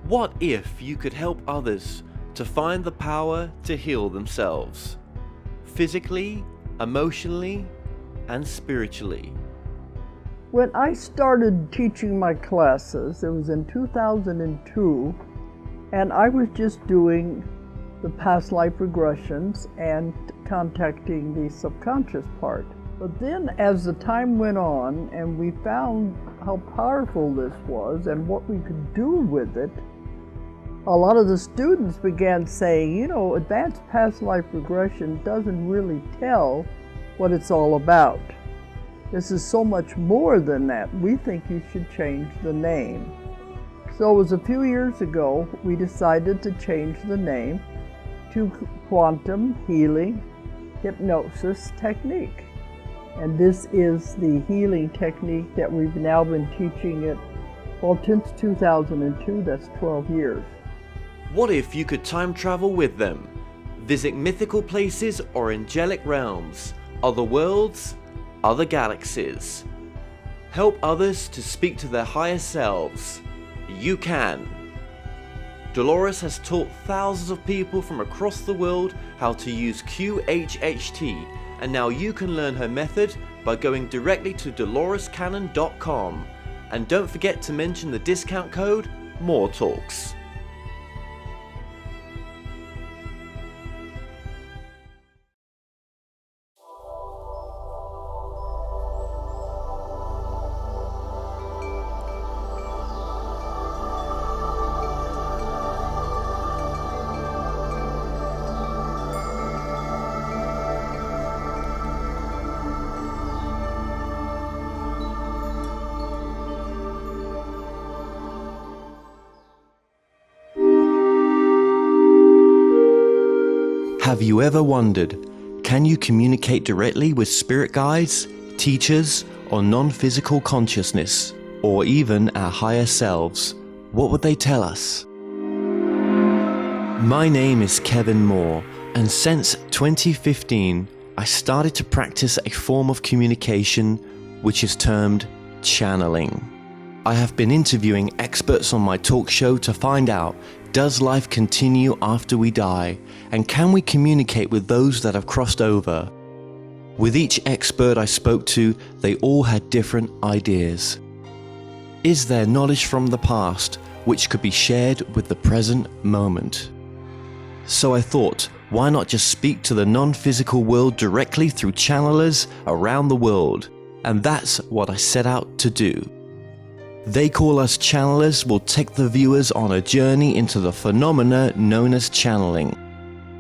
What if you could help others to find the power to heal themselves? Physically, emotionally, and spiritually. When I started teaching my classes, it was in 2002, and I was just doing the past life regressions and contacting the subconscious part. But then as the time went on and we found how powerful this was and what we could do with it, a lot of the students began saying, you know, advanced past life regression doesn't really tell what it's all about. This is so much more than that. We think you should change the name. So it was a few years ago we decided to change the name to Quantum Healing Hypnosis Technique. And this is the healing technique that we've now been teaching it, well, since 2002, that's 12 years. What if you could time travel with them? Visit mythical places or angelic realms, other worlds, other galaxies. Help others to speak to their higher selves. You can. Dolores has taught thousands of people from across the world how to use QHHT, and now you can learn her method by going directly to dolorescannon.com. And don't forget to mention the discount code MORETALKS. Have you ever wondered, can you communicate directly with spirit guides, teachers, or non-physical consciousness, or even our higher selves? What would they tell us? My name is Kevin Moore, and since 2015, I started to practice a form of communication which is termed channeling. I have been interviewing experts on my talk show to find out, does life continue after we die, and can we communicate with those that have crossed over? With each expert I spoke to, they all had different ideas. Is there knowledge from the past which could be shared with the present moment? So I thought, why not just speak to the non-physical world directly through channelers around the world? And that's what I set out to do. They Call Us Channelers will take the viewers on a journey into the phenomena known as channeling.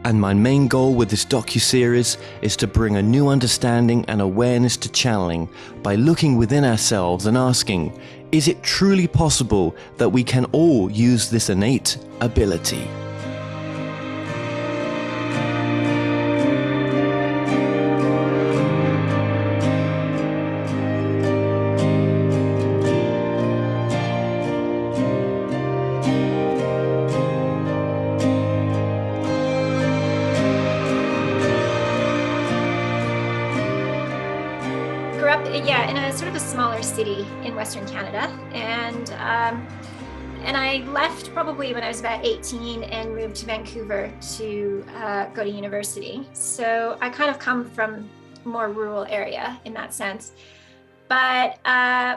And my main goal with this docuseries is to bring a new understanding and awareness to channeling by looking within ourselves and asking, is it truly possible that we can all use this innate ability? In a sort of a smaller city in Western Canada, and I left probably when I was about 18 and moved to Vancouver to go to university. So I kind of come from a more rural area in that sense. But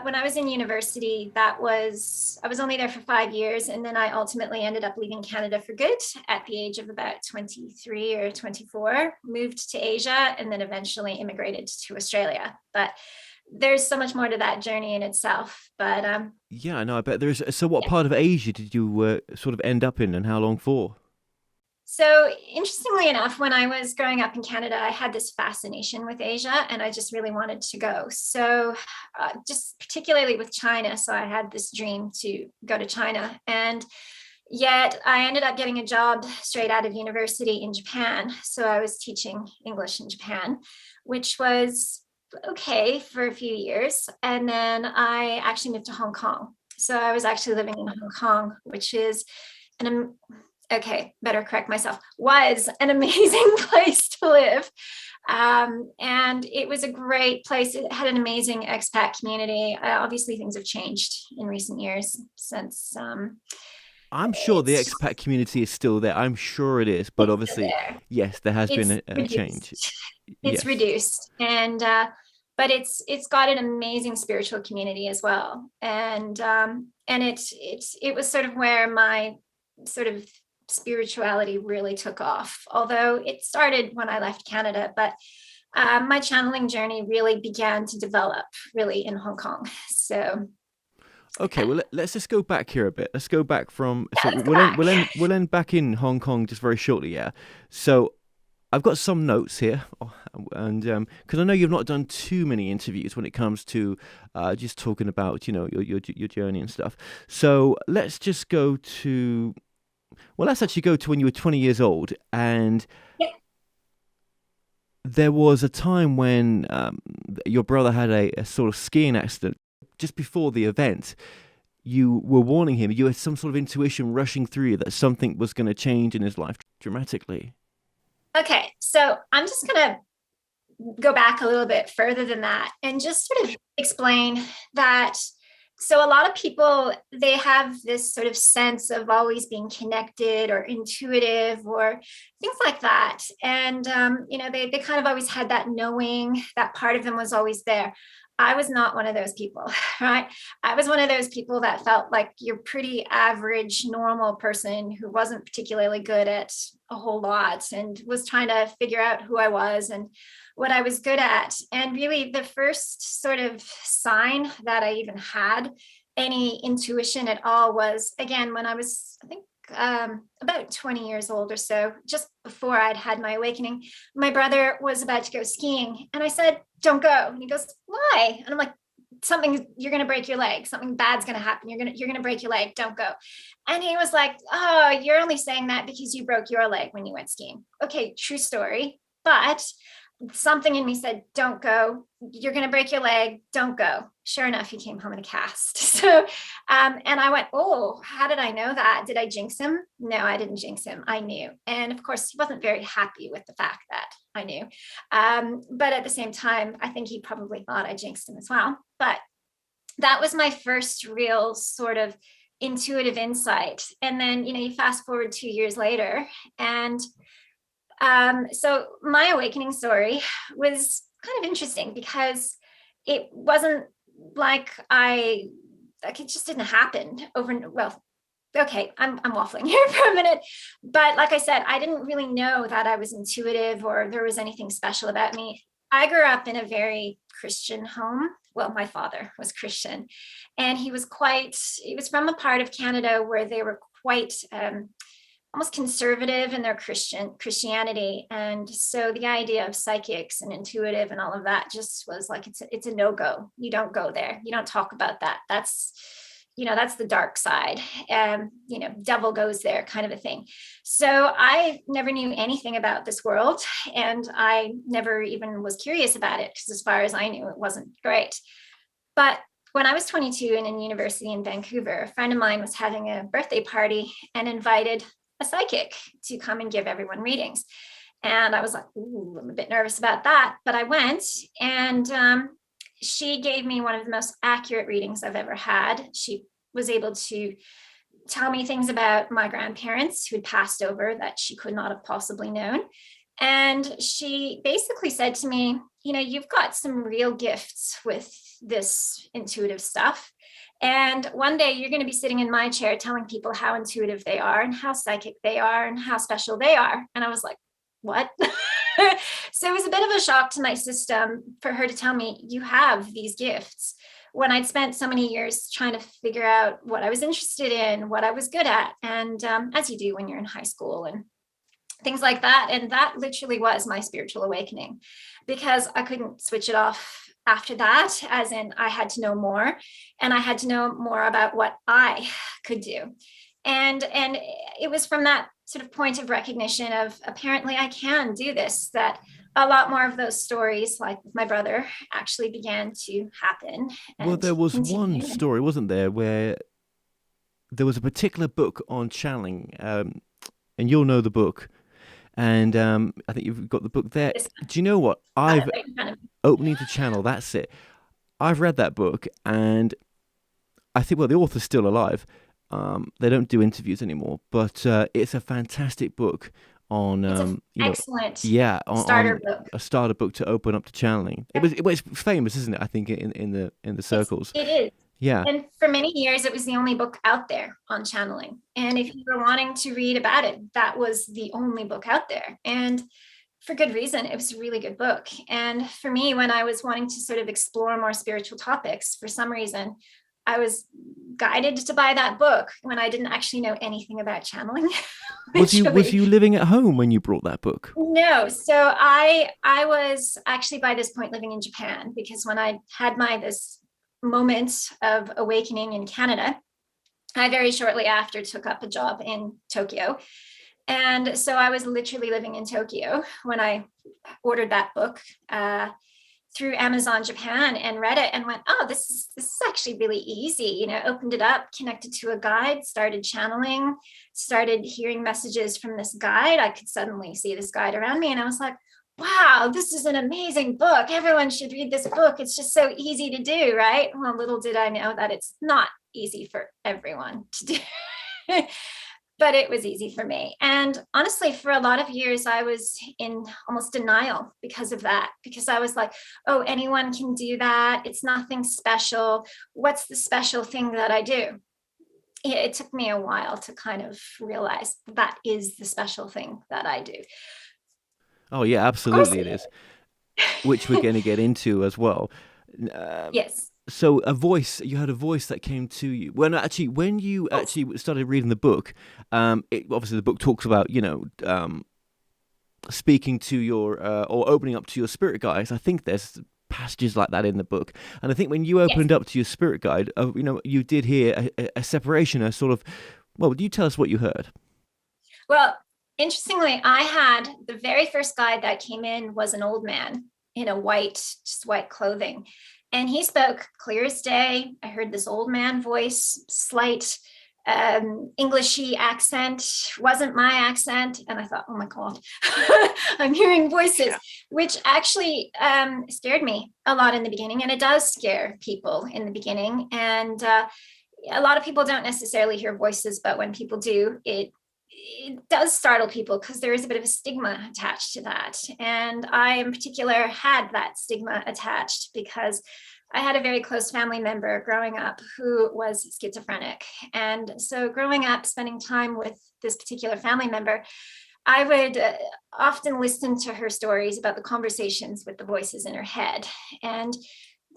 when I was in university, I was only there for 5 years, and then I ultimately ended up leaving Canada for good at the age of about 23 or 24, moved to Asia, and then eventually immigrated to Australia. But there's so much more to that journey in itself. But yeah, I know. I bet there is. So, what part of Asia did you sort of end up in, and how long for? So interestingly enough, when I was growing up in Canada, I had this fascination with Asia, and I just really wanted to go. So just particularly with China. So I had this dream to go to China, and yet I ended up getting a job straight out of university in Japan. So I was teaching English in Japan, which was okay for a few years. And then I actually moved to Hong Kong. So I was actually living in Hong Kong, which is better correct myself, was an amazing place to live. And it was a great place. It had an amazing expat community. Obviously, things have changed in recent years since I'm sure the It's expat community is still there. I'm sure it is, but still obviously, there. yes, there has been It's a change. reduced. It's Yes. reduced, and but it's got an amazing spiritual community as well, and it was sort of where my sort of spirituality really took off. Although it started when I left Canada, but my channeling journey really began to develop really in Hong Kong. So Okay, well let's just go back here a bit. Let's go back from yeah, so let's go we'll end back. we'll end back in Hong Kong just very shortly, yeah. So I've got some notes here, and because I know you've not done too many interviews when it comes to just talking about your journey and stuff. So let's actually go to when you were 20 years old, and Yeah. there was a time when your brother had a sort of skiing accident just before the event. You were warning him. You had some sort of intuition rushing through you that something was going to change in his life dramatically. Okay, so I'm just gonna go back a little bit further than that and just sort of explain that. So a lot of people, they have this sort of sense of always being connected or intuitive or things like that, and they kind of always had that knowing, that part of them was always there. I was not one of those people, right? I was one of those people that felt like your pretty average, normal person who wasn't particularly good at a whole lot and was trying to figure out who I was and what I was good at. And really, the first sort of sign that I even had any intuition at all was, again, when I was, I think, about 20 years old or so, just before I'd had my awakening. My brother was about to go skiing, and I said, "Don't go." And he goes, "Why?" And I'm like, you're going to break your leg. Something bad's going to happen. You're going to break your leg. Don't go. And he was like, "Oh, you're only saying that because you broke your leg when you went skiing." Okay, true story. But something in me said, "Don't go. You're going to break your leg. Don't go." Sure enough, he came home in a cast. So, and I went, "Oh, how did I know that? Did I jinx him?" No, I didn't jinx him. I knew. And of course, he wasn't very happy with the fact that I knew. But at the same time, I think he probably thought I jinxed him as well. But that was my first real sort of intuitive insight. And then, you fast forward 2 years later, and so my awakening story was kind of interesting because it wasn't like it just didn't happen well, okay, I'm waffling here for a minute, but like I said, I didn't really know that I was intuitive or there was anything special about me. I grew up in a very Christian home. Well, my father was Christian, and he was from a part of Canada where they were quite almost conservative in their Christianity. And so the idea of psychics and intuitive and all of that just was like, it's a no-go. You don't go there. You don't talk about that. That's the dark side. Devil goes there kind of a thing. So I never knew anything about this world, and I never even was curious about it because as far as I knew, it wasn't great. But when I was 22 and in university in Vancouver, a friend of mine was having a birthday party and invited a psychic to come and give everyone readings. And I was like, "Ooh, I'm a bit nervous about that." But I went, and she gave me one of the most accurate readings I've ever had. She was able to tell me things about my grandparents who had passed over that she could not have possibly known. And she basically said to me, "You've got some real gifts with this intuitive stuff. And one day you're going to be sitting in my chair telling people how intuitive they are and how psychic they are and how special they are." And I was like, "What?" So it was a bit of a shock to my system for her to tell me, "You have these gifts," when I'd spent so many years trying to figure out what I was interested in, what I was good at. And as you do when you're in high school and things like that. And that literally was my spiritual awakening, because I couldn't switch it off after that, as in I had to know more, and I had to know more about what I could do. And it was from that sort of point of recognition of apparently I can do this, that a lot more of those stories, like with my brother, actually began to happen. Well, And there was one continue. story, wasn't there, where there was a particular book on channeling, and you'll know the book. And I think you've got the book there. This Do you know what? got it I've right in front of me. Opening to Channel. That's it. I've read that book, and I think, well, the author's still alive. They don't do interviews anymore, but it's a fantastic book on It's an excellent yeah, starter on book. a starter book to open up to channeling. It's famous, isn't it? I think in the circles. It is. Yeah. And for many years, it was the only book out there on channeling. And if you were wanting to read about it, that was the only book out there. And for good reason, it was a really good book. And for me, when I was wanting to sort of explore more spiritual topics, for some reason, I was guided to buy that book when I didn't actually know anything about channeling. Was you living at home when you brought that book? No, so I was actually by this point living in Japan, because when I had this moment of awakening in Canada, I very shortly after took up a job in Tokyo. And so I was literally living in Tokyo when I ordered that book through Amazon Japan and read it and went, oh, this is actually really easy. Opened it up, connected to a guide, started channeling, started hearing messages from this guide. I could suddenly see this guide around me. And I was like, wow, this is an amazing book. Everyone should read this book. It's just so easy to do, right? Well, little did I know that it's not easy for everyone to do. But it was easy for me. And honestly, for a lot of years, I was in almost denial because of that, because I was like, oh, anyone can do that. It's nothing special. What's the special thing that I do? It took me a while to kind of realize that is the special thing that I do. Oh, yeah, absolutely it is, which we're going to get into as well. Yes. So you had a voice that came to you. When you actually started reading the book, obviously the book talks about, speaking to your, or opening up to your spirit guides. I think there's passages like that in the book. And I think when you opened up to your spirit guide, you did hear a separation, a sort of, well, would you tell us what you heard? Well, interestingly, I had the very first guide that came in was an old man in white clothing. And he spoke clear as day. I heard this old man voice, slight Englishy accent, wasn't my accent. And I thought, oh my God, I'm hearing voices, which actually scared me a lot in the beginning. And it does scare people in the beginning. And a lot of people don't necessarily hear voices, but when people do, it does startle people because there is a bit of a stigma attached to that. And I in particular had that stigma attached because I had a very close family member growing up who was schizophrenic. And so growing up, spending time with this particular family member, I would often listen to her stories about the conversations with the voices in her head. And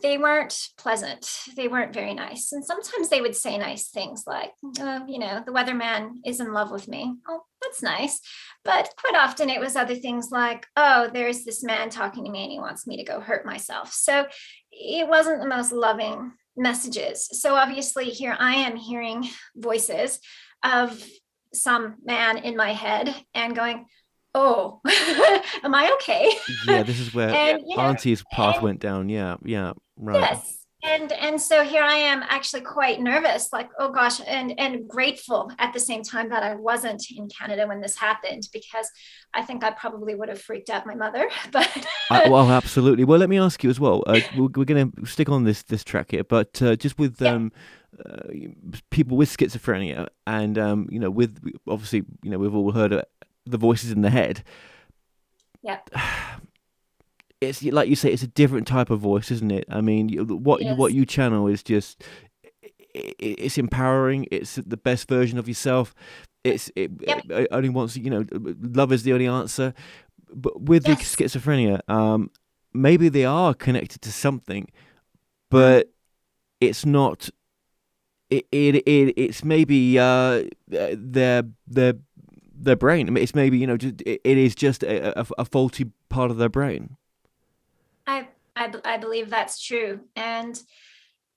they weren't pleasant. They weren't very nice. And sometimes they would say nice things like, the weatherman is in love with me. Oh, that's nice. But quite often it was other things like, oh, there's this man talking to me and he wants me to go hurt myself. So it wasn't the most loving messages. So obviously here I am hearing voices of some man in my head and going, oh, am I okay? Yeah, this is where Auntie's path went down. Yeah, right. Yes. And so here I am actually quite nervous, like, oh gosh, and grateful at the same time that I wasn't in Canada when this happened, because I think I probably would have freaked out my mother. But well, absolutely. Well, let me ask you as well. We're going to stick on this track here, but just with people with schizophrenia, and with obviously, we've all heard the voices in the head. Yeah. It's like you say, it's a different type of voice, isn't it? I mean, what you channel is just, it's empowering. It's the best version of yourself. It only wants, love is the only answer. But with the schizophrenia, maybe they are connected to something, but it's not. It's maybe their brain. I mean, it's maybe it is just a faulty part of their brain. I believe that's true. And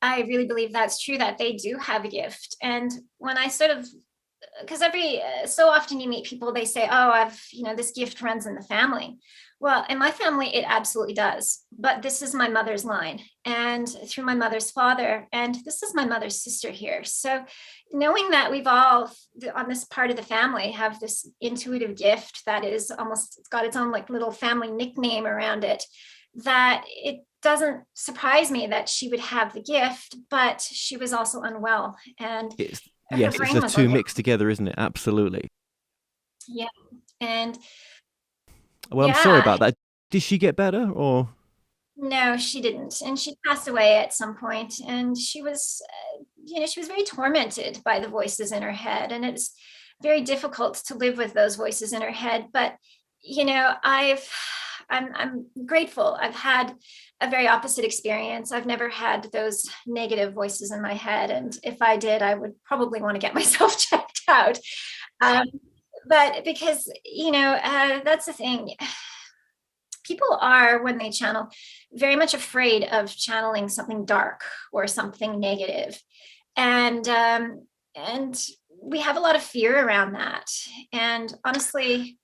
I really believe that's true, that they do have a gift. And when I because so often you meet people, they say, oh, this gift runs in the family. Well, in my family, it absolutely does. But this is my mother's line, and through my mother's father, and this is my mother's sister here. So knowing that we've all on this part of the family have this intuitive gift that is almost, it's got its own like little family nickname around it, that it doesn't surprise me that she would have the gift, but she was also unwell. And her Yes, it's brain the was two like, mixed together, isn't it? Absolutely. yeah. And Well, I'm sorry yeah, about that. Did she get better or? no, she didn't. And she passed away at some point. And she was, she was very tormented by the voices in her head. And it's very difficult to live with those voices in her head. But, I'm grateful. I've had a very opposite experience. I've never had those negative voices in my head. And if I did, I would probably want to get myself checked out. Um, but because, that's the thing, people are, when they channel, very much afraid of channeling something dark or something negative. And we have a lot of fear around that. And honestly,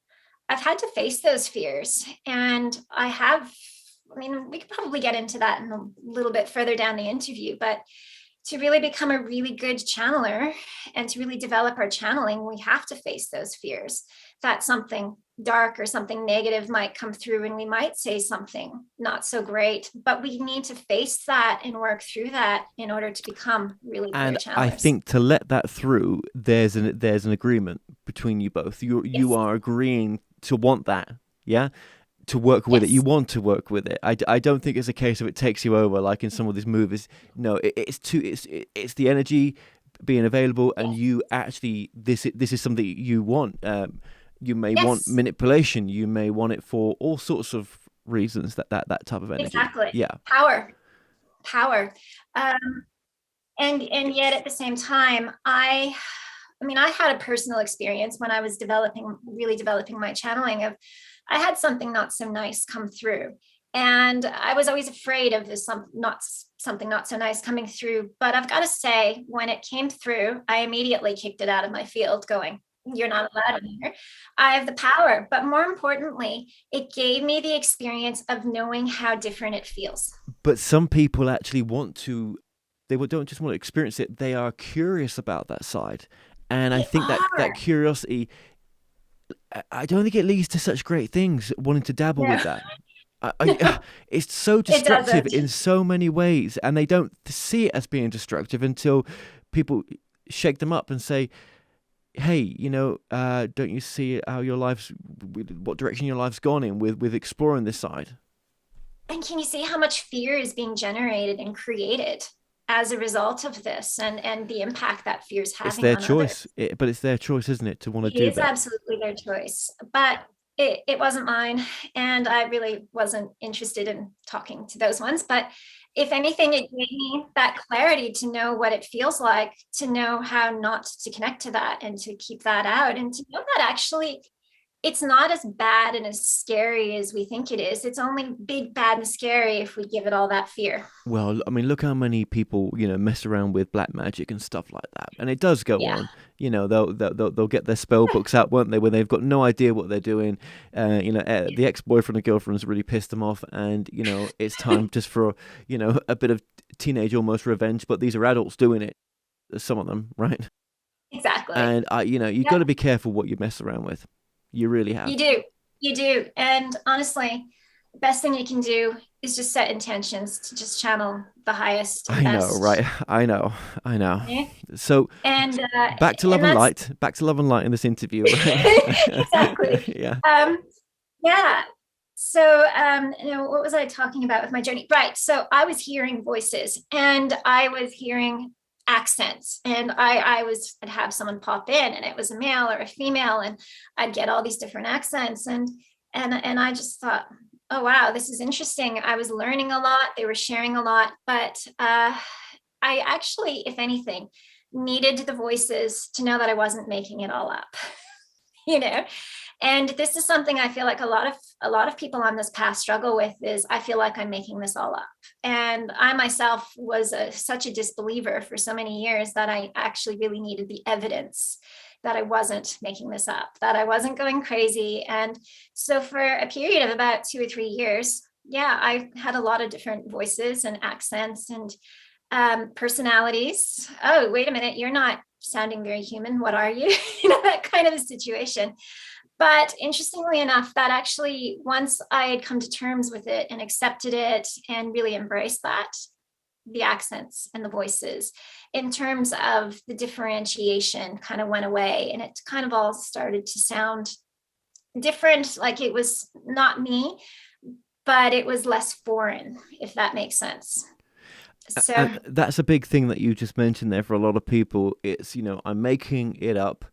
I've had to face those fears. And we could probably get into that in a little bit further down the interview, but to really become a really good channeler and to really develop our channeling, we have to face those fears that something dark or something negative might come through and we might say something not so great, but we need to face that and work through that in order to become really clear And channelers. I think to let that through, there's an agreement between you both. You Yes. are agreeing to want that, yeah, to work with it. Yes. You want to work with it. I don't think it's a case of it takes you over like in some of these movies. No, it's the energy being available, and you actually this is something you want. You may want Yes. manipulation. You may want it for all sorts of reasons. That type of energy. Exactly. Yeah. Power. And yet at the same time, I had a personal experience when I was really developing my channeling of, I had something not so nice come through. And I was always afraid of something not so nice coming through. But I've got to say, when it came through, I immediately kicked it out of my field going, you're not allowed in here. I have the power. But more importantly, it gave me the experience of knowing how different it feels. But some people actually don't just want to experience it. They are curious about that side. And I think that curiosity, I don't think it leads to such great things, wanting to dabble with that. It's so destructive in so many ways, and they don't see it as being destructive until people shake them up and say, hey, don't you see how what direction your life's gone in with exploring this side? And can you see how much fear is being generated and created as a result of this, and the impact that fear is having? It's their on choice, others? but it's their choice, isn't it, to want to do that? It is absolutely their choice, but it wasn't mine, and I really wasn't interested in talking to those ones. But if anything, it gave me that clarity to know what it feels like, to know how not to connect to that and to keep that out, and to know that actually it's not as bad and as scary as we think it is. It's only big, bad, and scary if we give it all that fear. Well, I mean, look how many people, mess around with black magic and stuff like that, and it does go on. They'll get their spell books out, won't they, when they've got no idea what they're doing. The ex-boyfriend or girlfriend's really pissed them off, and it's time just for a bit of teenage almost revenge. But these are adults doing it, some of them, right? Exactly. And you've got to be careful what you mess around with. You really have. You do. And honestly, the best thing you can do is just set intentions to just channel the highest and best. Know, right? I know. Okay? So, and back to love and light. Back to love and light in this interview. Right? Exactly. Yeah. So, what was I talking about with my journey? Right. So I was hearing voices, and I was hearing accents, and I'd have someone pop in, and it was a male or a female, and I'd get all these different accents, and I just thought, oh wow, this is interesting. I was learning a lot, they were sharing a lot, but I actually, if anything, needed the voices to know that I wasn't making it all up. And this is something I feel like a lot of people on this path struggle with, is I feel like I'm making this all up. And I myself was such a disbeliever for so many years that I actually really needed the evidence that I wasn't making this up, that I wasn't going crazy. And so for a period of about 2 or 3 years, I had a lot of different voices and accents and personalities. Oh, wait a minute, you're not sounding very human. What are you? That kind of a situation. But interestingly enough, that actually, once I had come to terms with it and accepted it and really embraced that, the accents and the voices, in terms of the differentiation kind of went away, and it kind of all started to sound different, like it was not me, but it was less foreign, if that makes sense. So And that's a big thing that you just mentioned there for a lot of people. It's, I'm making it up.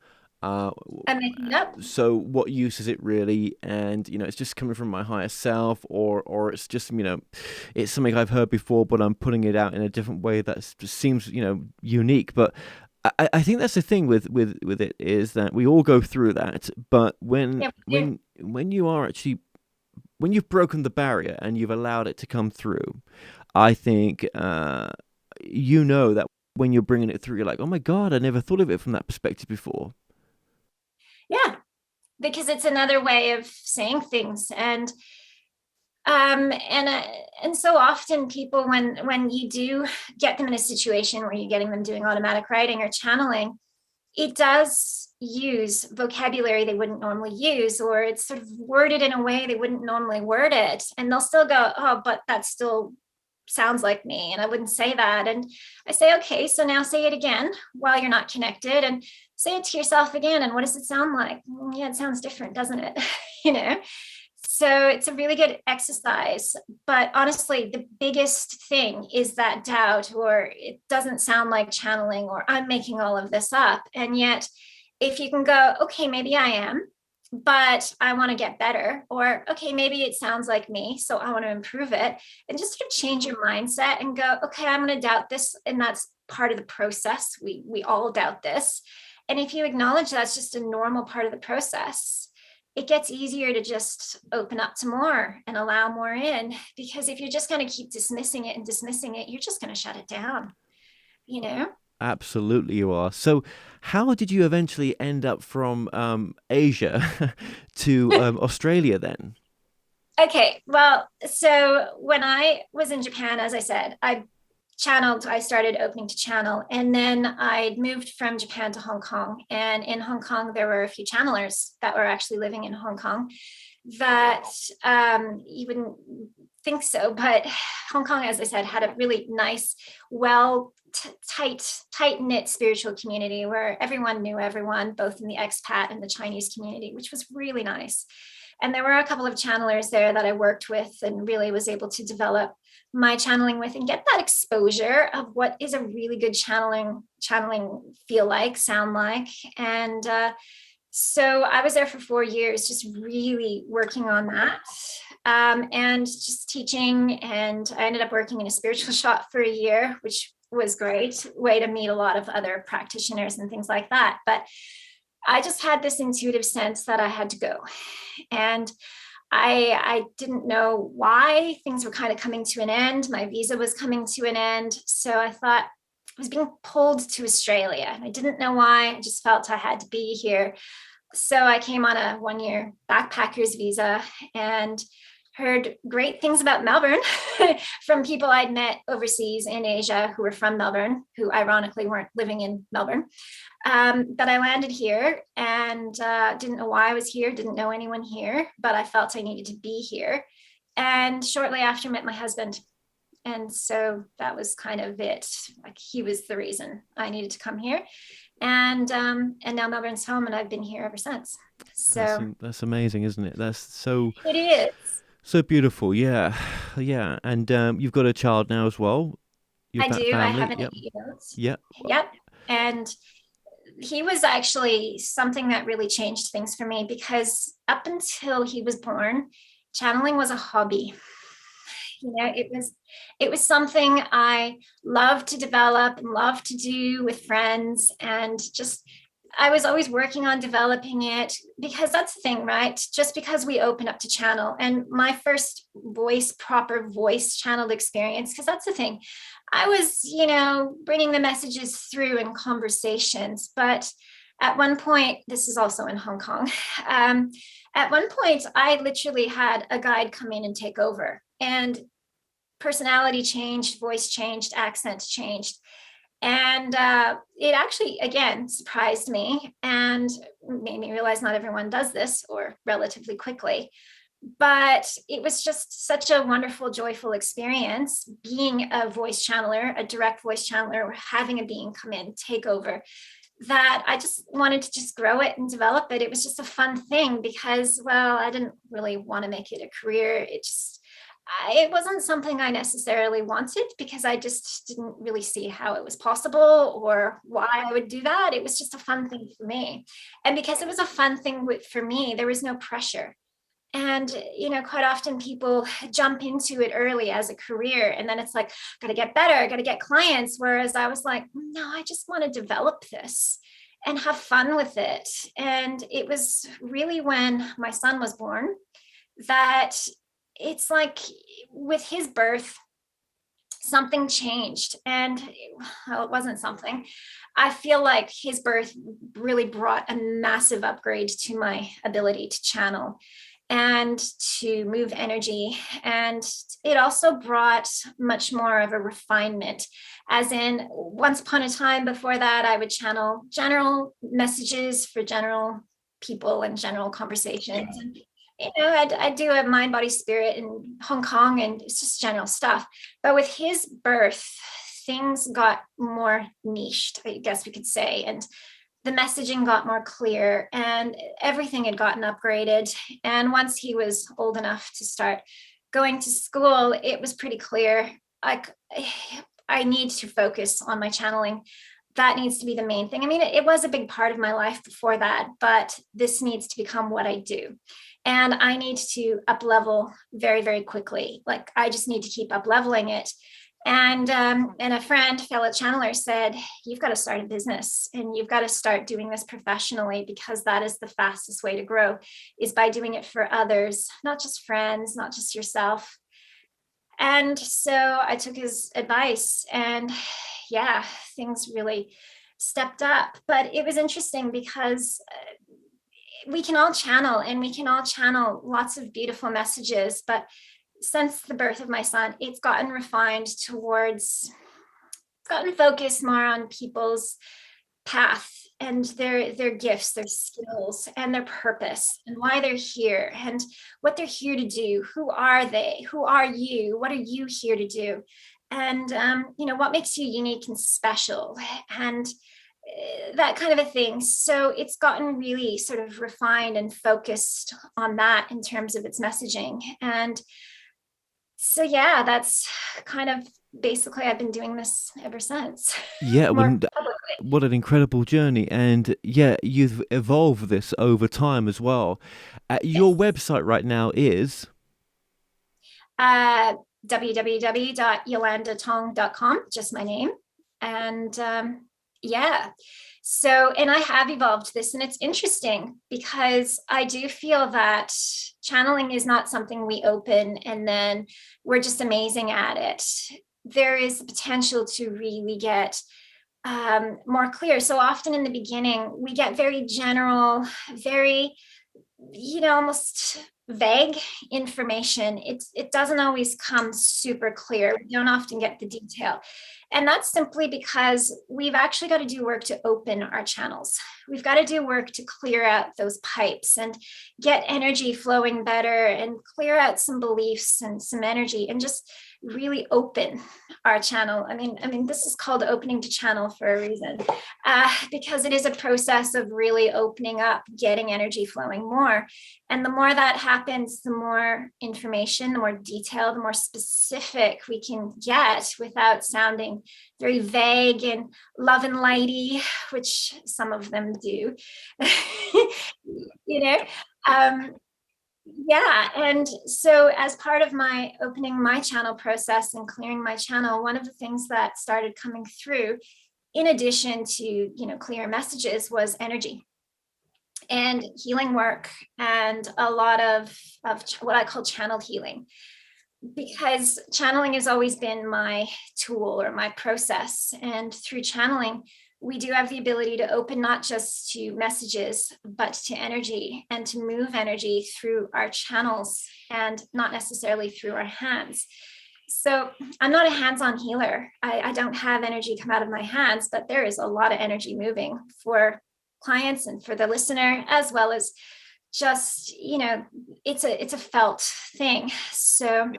Uh, I'm making it up. so what use is it really? And, it's just coming from my higher self, or it's just, it's something I've heard before, but I'm putting it out in a different way that just seems, unique. But I think that's the thing with it, is that we all go through that. But when you are actually, when you've broken the barrier and you've allowed it to come through, I think that when you're bringing it through, you're like, oh my God, I never thought of it from that perspective before. Yeah, because it's another way of saying things. And so often people, when you do get them in a situation where you're getting them doing automatic writing or channeling, it does use vocabulary they wouldn't normally use, or it's sort of worded in a way they wouldn't normally word it, and they'll still go, oh, but that still sounds like me, and I wouldn't say that. And I say, okay, so now say it again while you're not connected, and say it to yourself again, and what does it sound like? Yeah, it sounds different, doesn't it? you know so it's a really good exercise. But honestly, the biggest thing is that doubt, or it doesn't sound like channeling, or I'm making all of this up. And yet, if you can go, okay, maybe I am, but I want to get better, or okay, maybe it sounds like me, so I want to improve it, and just sort of change your mindset and go, okay, I'm going to doubt this, and that's part of the process. We all doubt this. And if you acknowledge that's just a normal part of the process, it gets easier to just open up to more and allow more in. Because if you're just going to keep dismissing it and dismissing it, you're just going to shut it down, Absolutely, you are. So, how did you eventually end up from Asia to Australia then? Okay, well, so when I was in Japan, as I said, I started opening to channel, and then I moved from Japan to Hong Kong. And in Hong Kong, there were a few channelers that were actually living in Hong Kong that you wouldn't think so, but Hong Kong, as I said, had a really nice, tight-knit spiritual community where everyone knew everyone, both in the expat and the Chinese community, which was really nice. And there were a couple of channelers there that I worked with and really was able to develop my channeling with, and get that exposure of what is a really good channeling sound like. And so I was there for 4 years, just really working on that, and just teaching. And I ended up working in a spiritual shop for a year, which was great way to meet a lot of other practitioners and things like that. But I just had this intuitive sense that I had to go. And I didn't know why. Things were kind of coming to an end. My visa was coming to an end. So I thought I was being pulled to Australia. I didn't know why. I just felt I had to be here. So I came on a 1-year backpacker's visa and heard great things about Melbourne from people I'd met overseas in Asia who were from Melbourne, who ironically weren't living in Melbourne. But I landed here and didn't know why I was here, didn't know anyone here, but I felt I needed to be here. And shortly after, met my husband. And so that was kind of it. Like, he was the reason I needed to come here. And now Melbourne's home, and I've been here ever since. So that's amazing, isn't it? That's so. It is. So beautiful, yeah. And you've got a child now as well. I do. Family. I have an 8-year-old. Yep. And he was actually something that really changed things for me, because up until he was born, channeling was a hobby. It was something I loved to develop and loved to do with friends, and just I was always working on developing it, because that's the thing, right? Just because we open up to channel, and my first proper voice channeled experience, because that's the thing, I was, bringing the messages through in conversations. But at one point, this is also in Hong Kong, at one point, I literally had a guide come in and take over, and personality changed, voice changed, accent changed. And it actually, again, surprised me and made me realize not everyone does this, or relatively quickly. But it was just such a wonderful, joyful experience being a voice channeler, a direct voice channeler, or having a being come in, take over, that I just wanted to just grow it and develop it. It was just a fun thing because, well, I didn't really want to make it a career. It wasn't something I necessarily wanted because I just didn't really see how it was possible or why I would do that. It was just a fun thing for me. And because it was a fun thing for me, there was no pressure. And, quite often people jump into it early as a career. And then it's like, got to get better, got to get clients. Whereas I was like, no, I just want to develop this and have fun with it. And it was really when my son was born that it's like with his birth, something changed. And well, it wasn't something. I feel like his birth really brought a massive upgrade to my ability to channel and to move energy. And it also brought much more of a refinement, as in once upon a time before that, I would channel general messages for general people and general conversations. And, I'd do a mind, body, spirit in Hong Kong, and it's just general stuff. But with his birth, things got more niched, I guess we could say. And the messaging got more clear and everything had gotten upgraded. And once he was old enough to start going to school, it was pretty clear. I need to focus on my channeling. That needs to be the main thing. I mean, it was a big part of my life before that, but this needs to become what I do. And I need to up level very, very quickly. Like I just need to keep up leveling it. And a fellow channeler said, you've got to start a business and you've got to start doing this professionally, because that is the fastest way to grow, is by doing it for others, not just friends, not just yourself. And so I took his advice and yeah, things really stepped up. But it was interesting because we can all channel and we can all channel lots of beautiful messages, but since the birth of my son, it's gotten refined it's gotten focused more on people's path and their gifts, their skills, and their purpose, and why they're here, and what they're here to do. Who are they? Who are you? What are you here to do? And what makes you unique and special, and that kind of a thing. So it's gotten really sort of refined and focused on that in terms of its messaging. And so yeah, that's kind of basically I've been doing this ever since. Yeah, what an incredible journey. And yeah, you've evolved this over time as well. Your website right now is www.yolandatong.com, just my name. And and I have evolved this, and it's interesting because I do feel that channeling is not something we open and then we're just amazing at it. There is the potential to really get more clear. So often in the beginning, we get very general, very, almost vague information. It doesn't always come super clear. We don't often get the detail. And that's simply because we've actually got to do work to open our channels. We've got to do work to clear out those pipes and get energy flowing better and clear out some beliefs and some energy and just really open our channel. I mean, this is called opening to channel for a reason, because it is a process of really opening up, getting energy flowing more. And the more that happens, the more information, the more detail, the more specific we can get without sounding very vague and love and lighty, which some of them do. Yeah. And so as part of my opening my channel process and clearing my channel, one of the things that started coming through, in addition to, clear messages, was energy and healing work, and a lot of what I call channeled healing, because channeling has always been my tool or my process. And through channeling, we do have the ability to open not just to messages, but to energy, and to move energy through our channels and not necessarily through our hands. So I'm not a hands-on healer. I don't have energy come out of my hands, but there is a lot of energy moving for clients and for the listener, as well as just, it's a felt thing. So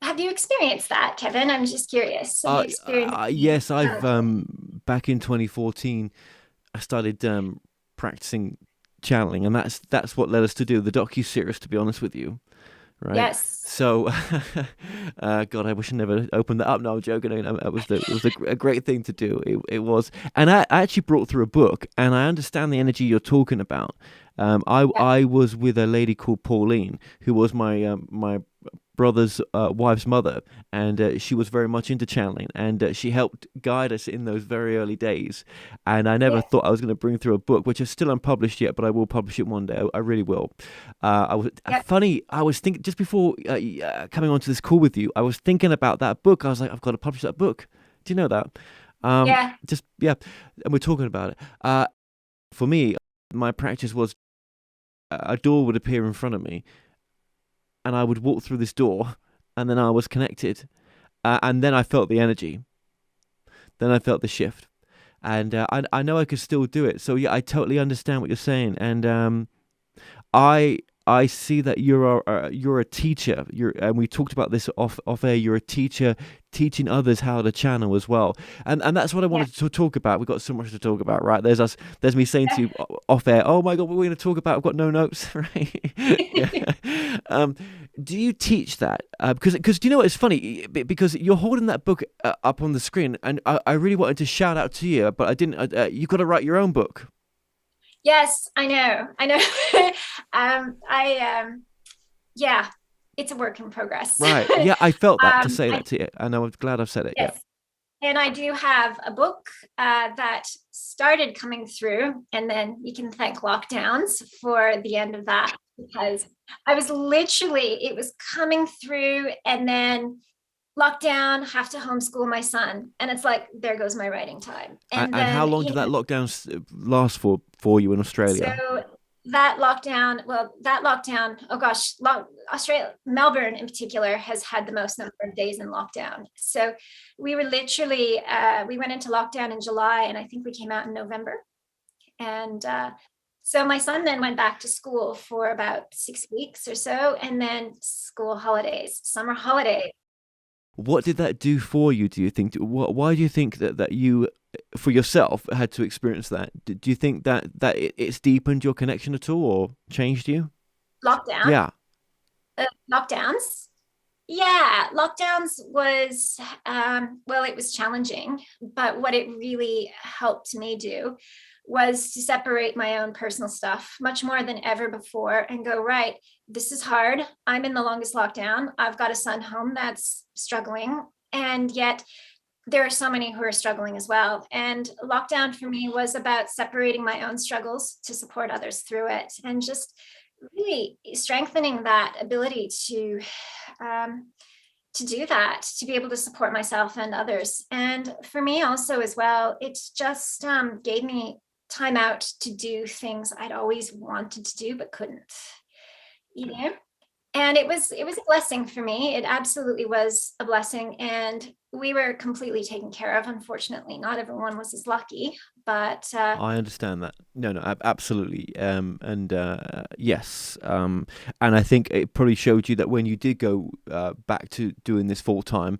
have you experienced that, Kevin? I'm just curious. Have you experienced Yes, I've back in 2014, I started practicing channeling, and that's what led us to do the docu-series, to be honest with you, right? Yes. So, God, I wish I never opened that up. No, I'm joking. It was a great thing to do. It was, and I actually brought through a book, and I understand the energy you're talking about. Yeah. I was with a lady called Pauline, who was my brother's wife's mother, and she was very much into channeling, and she helped guide us in those very early days. And I never Yeah. thought I was going to bring through a book, which is still unpublished yet, but I will publish it one day. I really will. I was Yeah. funny. I was thinking just before coming onto this call with you, I was thinking about that book. I was like, I've got to publish that book. Do you know that? Yeah. Just yeah, and we're talking about it. For me, my practice was a door would appear in front of me, and I would walk through this door, and then I was connected, and then I felt the energy, then I felt the shift, and I know I could still do it. So yeah, I totally understand what you're saying, and I I see that you're a teacher. And we talked about this off air. You're a teacher teaching others how to channel as well, and that's what I Yeah. wanted to talk about. We've got so much to talk about, right? There's me saying to Yeah. you off air. Oh my God, what are we going to talk about? I've got no notes, right? Yeah. Do you teach that? Because do you know what? It's funny because you're holding that book up on the screen, and I really wanted to shout out to you, but I didn't. You got to write your own book. Yes, I know. I know. Yeah, it's a work in progress. Right. Yeah, I felt that to say I that to you, and I'm glad I've said it. Yeah. Yes. And I do have a book that started coming through, and then you can thank lockdowns for the end of that, because I was literally, it was coming through, and then lockdown, have to homeschool my son. And it's like, there goes my writing time. And And how then, long did that lockdown last for you in Australia? so that lockdown, oh gosh, Australia, Melbourne in particular, has had the most number of days in lockdown. So we were literally, we went into lockdown in July, and I think we came out in November. And so my son then went back to school for about 6 weeks or so, and then school holidays, summer holidays. What did that do for you, do you think? Why do you think that you, for yourself, had to experience that? Do you think that it's deepened your connection at all or changed you? Lockdown, Yeah. lockdowns. Yeah, lockdowns was, well, it was challenging, but what it really helped me do was to separate my own personal stuff much more than ever before and go, right, this is hard. I'm in the longest lockdown. I've got a son home that's struggling. And yet there are so many who are struggling as well. And lockdown for me was about separating my own struggles to support others through it, and just really strengthening that ability to do that, to be able to support myself and others. And for me also as well, it just gave me time out to do things I'd always wanted to do but couldn't, you know. And it was a blessing for me. It absolutely was a blessing, and we were completely taken care of. Unfortunately, not everyone was as lucky, but I understand that. No, no, absolutely. And yes. And I think it probably showed you that when you did go back to doing this full time,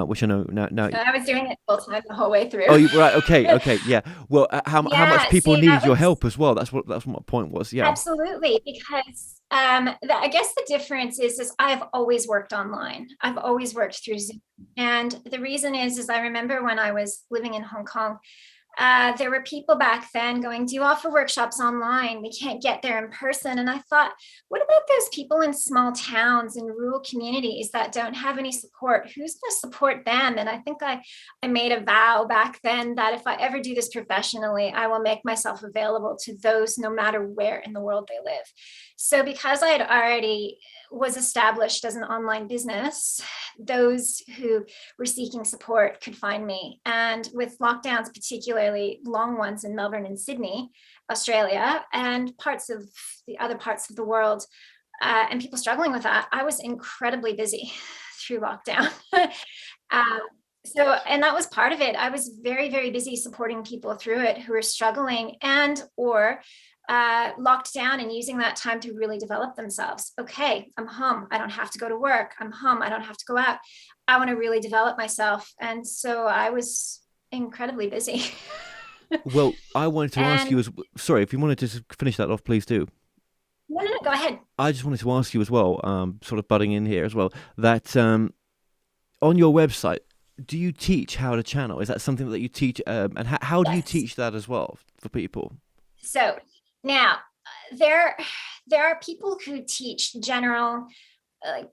which I know now. I was doing it full time the whole way through. Oh, right. Okay. Okay. Yeah. Well, how much Yeah, people see, needed that your was help as well. That's what my point was. Yeah. absolutely, because I guess the difference is I've always worked online. I've always worked through Zoom. And the reason is I remember when I was living in Hong Kong, there were people back then going, do you offer workshops online? We can't get there in person. And I thought, what about those people in small towns and rural communities that don't have any support? Who's going to support them? And I think I made a vow back then that if I ever do this professionally, I will make myself available to those no matter where in the world they live. So because I had already was established as an online business, those who were seeking support could find me. And with lockdowns, particularly long ones in Melbourne and Sydney, Australia, and parts of the other parts of the world, and people struggling with that, I was incredibly busy through lockdown. um, and that was part of it. I was very, very busy supporting people through it who were struggling and or locked down and using that time to really develop themselves. Okay, I'm home. I don't have to go to work. I'm home. I don't have to go out. I want to really develop myself. And so I was incredibly busy. Well, I wanted to ask you And sorry, if you wanted to just finish that off, please do. no, go ahead. I just wanted to ask you as well, sort of butting in here as well, that on your website, do you teach how to channel? Is that something that you teach? And how do you Yes. teach that as well for people? So now there are people who teach general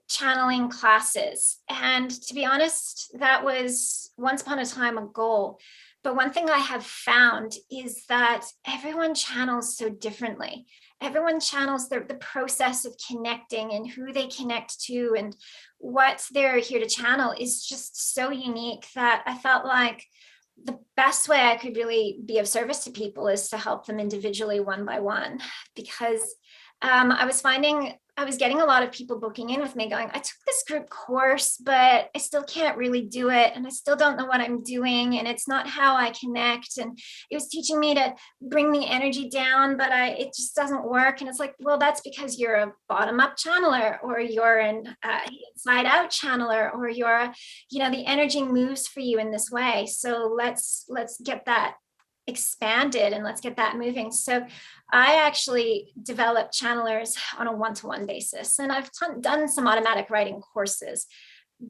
channeling classes. And to be honest, that was once upon a time a goal. But one thing I have found is that everyone channels so differently. Everyone channels the process of connecting and who they connect to and what they're here to channel is just so unique that I felt like the best way I could really be of service to people is to help them individually one by one, because I was finding I was getting a lot of people booking in with me going, I took this group course, but I still can't really do it. And I still don't know what I'm doing. And it's not how I connect. And it was teaching me to bring the energy down, but it just doesn't work. And it's like, well, that's because you're a bottom up channeler, or you're an inside out channeler, or you're, the energy moves for you in this way. So let's get that expanded and let's get that moving. So I actually develop channelers on a one-to-one basis, and I've done some automatic writing courses,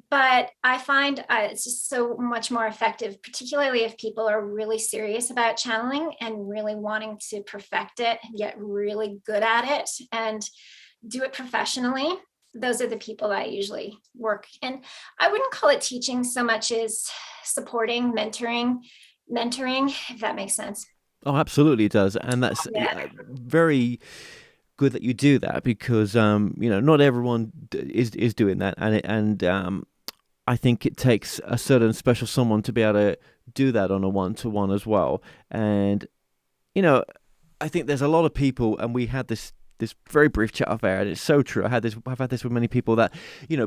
but I find it's just so much more effective, particularly if people are really serious about channeling and really wanting to perfect it and get really good at it and do it professionally. Those are the people I usually work. And I wouldn't call it teaching so much as supporting, mentoring, if that makes sense. Oh, absolutely it does, and that's Yeah. very good that you do that, because not everyone is doing that, and I think it takes a certain special someone to be able to do that on a one-to-one as well. And I think there's a lot of people, and we had this very brief chat off air, and it's so true. I've had this with many people, that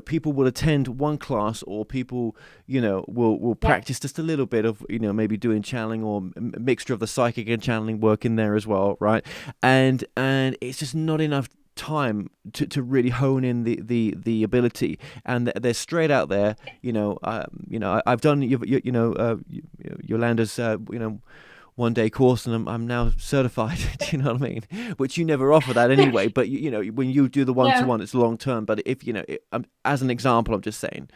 people will attend one class, or people will practice just a little bit of maybe doing channeling, or a mixture of the psychic and channeling work in there as well, right? And it's just not enough time to really hone in the ability, and they're straight out there. I've done Yolanda's 1 day course, and I'm now certified. Do you know what I mean? Which you never offer that anyway. But when you do the one-to-one, it's long term. But if as an example, I'm just saying.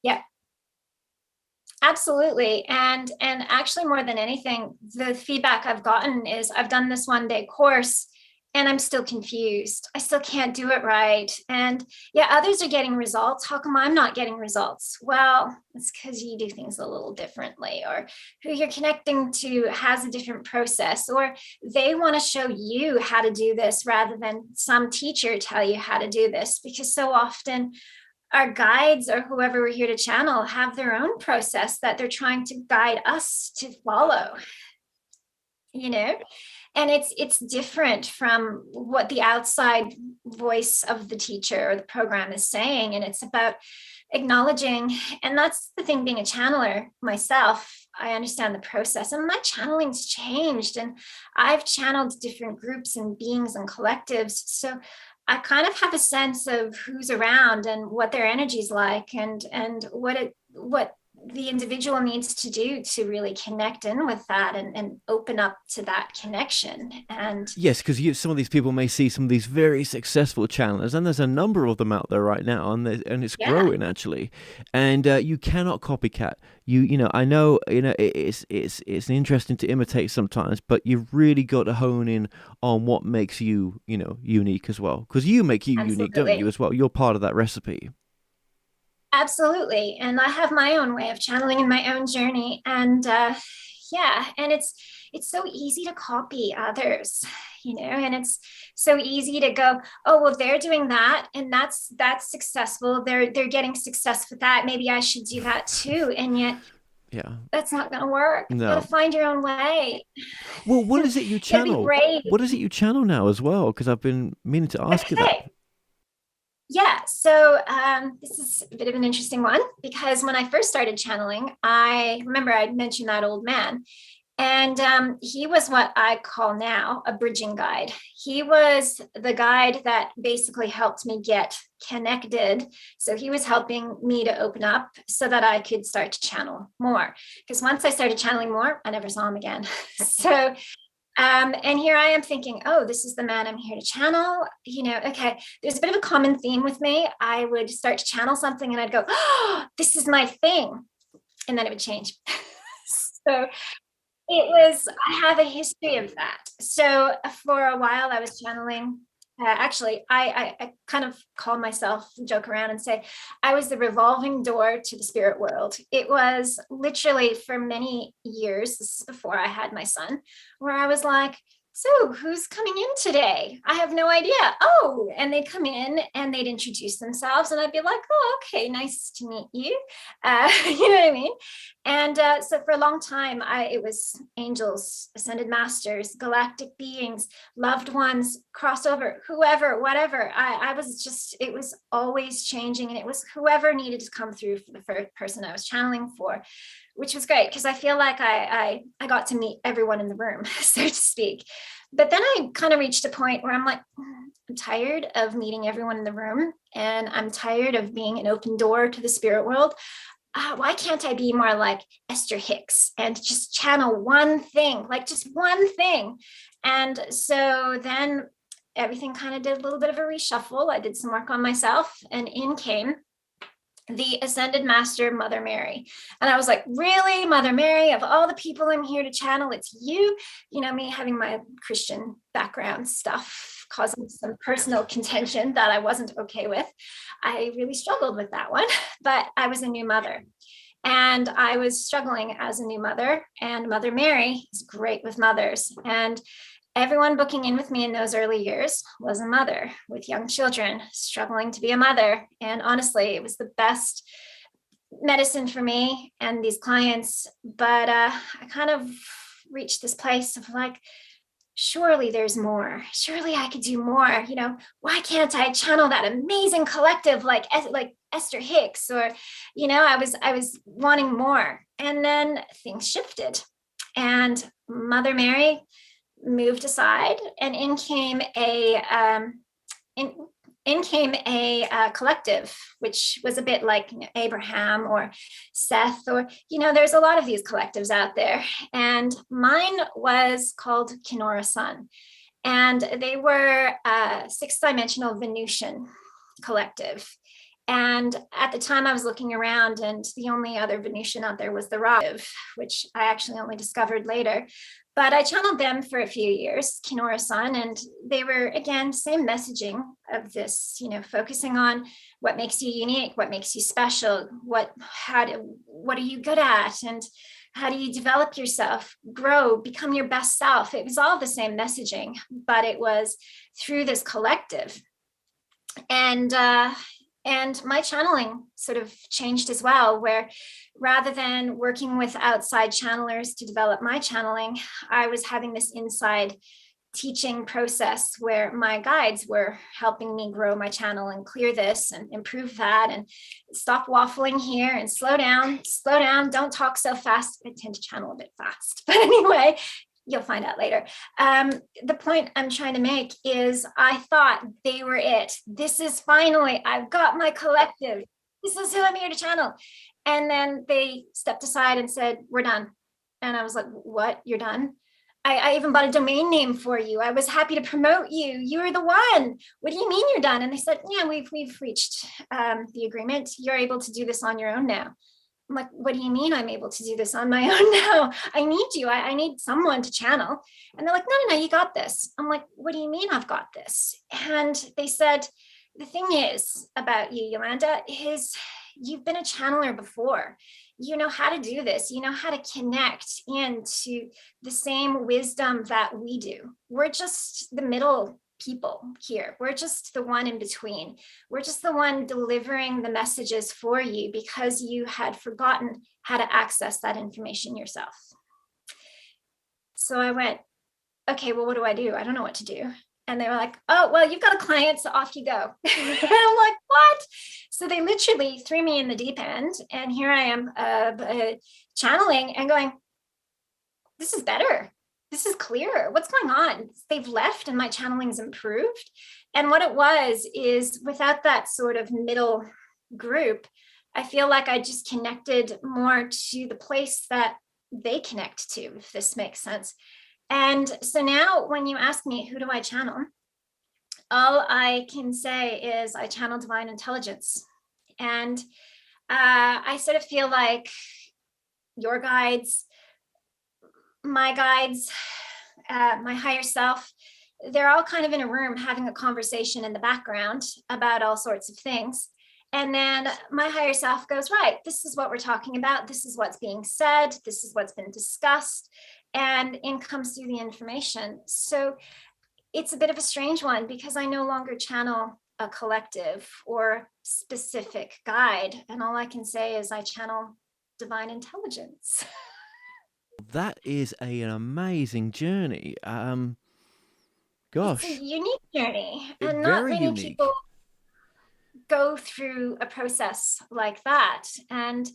Yeah, absolutely. And actually, more than anything, the feedback I've gotten is I've done this 1 day course and I'm still confused. I still can't do it right. And yeah, others are getting results. How come I'm not getting results? Well, it's because you do things a little differently, or who you're connecting to has a different process, or they want to show you how to do this rather than some teacher tell you how to do this. Because so often our guides, or whoever we're here to channel, have their own process that they're trying to guide us to follow, and it's different from what the outside voice of the teacher or the program is saying. And it's about acknowledging, and that's the thing, being a channeler myself, I understand the process, and my channeling's changed, and I've channeled different groups and beings and collectives. So I kind of have a sense of who's around and what their energy's like, and what the individual needs to do to really connect in with that and open up to that connection. And yes, because some of these people may see some of these very successful channelers, and there's a number of them out there right now, and it's growing actually. And you cannot copycat. I know it's interesting to imitate sometimes, but you've really got to hone in on what makes you unique as well, because you make you absolutely. unique, don't you, as well? You're part of that recipe. Absolutely. And I have my own way of channeling in my own journey. And and it's so easy to copy others, and it's so easy to go, oh, well, they're doing that, and that's successful. They're getting success with that. Maybe I should do that too. And yet that's not going to work. No. You got to find your own way. Well, what is it you channel? What is it you channel now as well? Because I've been meaning to ask you that. Yeah, so this is a bit of an interesting one, because when I first started channeling, I remember I'd mentioned that old man, And he was what I call now a bridging guide. He was the guide that basically helped me get connected. So he was helping me to open up so that I could start to channel more. Because once I started channeling more, I never saw him again. So and here I am thinking, oh, this is the man I'm here to channel. Okay, there's a bit of a common theme with me. I would start to channel something and I'd go, oh, this is my thing. And then it would change. So I have a history of that. So for a while I was channeling. Actually, I kind of call myself, joke around and say, I was the revolving door to the spirit world. It was literally for many years, this is before I had my son, where I was like, so who's coming in today? I have no idea. Oh, and they'd come in and they'd introduce themselves and I'd be like, oh, okay, nice to meet you. You know what I mean? And so for a long time, it was angels, ascended masters, galactic beings, loved ones, crossover, whoever, whatever. I was just, it was always changing, and it was whoever needed to come through for the first person I was channeling for, which was great because I feel like I got to meet everyone in the room, so to speak. But then I kind of reached a point where I'm like, I'm tired of meeting everyone in the room, and I'm tired of being an open door to the spirit world. Why can't I be more like Esther Hicks and just channel one thing, like just one thing? And so then everything kind of did a little bit of a reshuffle. I did some work on myself, and in came the Ascended Master, Mother Mary. And I was like, really, Mother Mary, of all the people I'm here to channel, it's you? Me having my Christian background stuff causing some personal contention that I wasn't okay with. I really struggled with that one, but I was a new mother. And I was struggling as a new mother, and Mother Mary is great with mothers. And everyone booking in with me in those early years was a mother with young children struggling to be a mother. And honestly, it was the best medicine for me and these clients. But I kind of reached this place of like, surely there's more. Surely I could do more. Why can't I channel that amazing collective like Esther Hicks? Or, I was wanting more. And then things shifted, and Mother Mary moved aside, and in came a collective, which was a bit like Abraham or Seth, or there's a lot of these collectives out there, and mine was called Kenora Sun, and they were a sixth dimensional Venusian collective. And at the time I was looking around, and the only other Venusian out there was the Rav, which I actually only discovered later. But I channeled them for a few years, Kenora Sun, and they were, again, same messaging of this, focusing on what makes you unique, what makes you special, what are you good at, and how do you develop yourself, grow, become your best self. It was all the same messaging, but it was through this collective. And my channeling sort of changed as well, where rather than working with outside channelers to develop my channeling, I was having this inside teaching process where my guides were helping me grow my channel and clear this and improve that and stop waffling here and slow down, don't talk so fast. I tend to channel a bit fast, but anyway, you'll find out later. The point I'm trying to make is I thought they were it. This is finally, I've got my collective. This is who I'm here to channel. And then they stepped aside and said, we're done. And I was like, what? You're done? I even bought a domain name for you. I was happy to promote you. You were the one. What do you mean you're done? And they said, yeah, we've reached the agreement. You're able to do this on your own now. I'm like, what do you mean I'm able to do this on my own now? I need you. I need someone to channel. And they're like, no, you got this. I'm like, what do you mean I've got this? And they said, the thing is about you, Yolanda, is you've been a channeler before. You know how to do this. You know how to connect into the same wisdom that we do. We're just the middle people here. We're just the one in between. We're just the one delivering the messages for you because you had forgotten how to access that information yourself. So I went, okay, well, what do? I don't know what to do. And they were like, oh, well, you've got a client, so off you go. And I'm like, what? So they literally threw me in the deep end. And here I am channeling and going, this is better. This is clearer. What's going on? They've left and my channeling's improved. And what it was is, without that sort of middle group, I feel like I just connected more to the place that they connect to, if this makes sense. And so now when you ask me, who do I channel? All I can say is I channel divine intelligence. And I sort of feel like your guides, my guides, my higher self, they're all kind of in a room having a conversation in the background about all sorts of things. And then my higher self goes, right, this is what we're talking about. This is what's being said. This is what's been discussed. And in comes through the information. So it's a bit of a strange one, because I no longer channel a collective or specific guide. And all I can say is I channel divine intelligence. That is an amazing journey. Gosh. It's a unique journey, and not Very many unique. people go through a process like that. And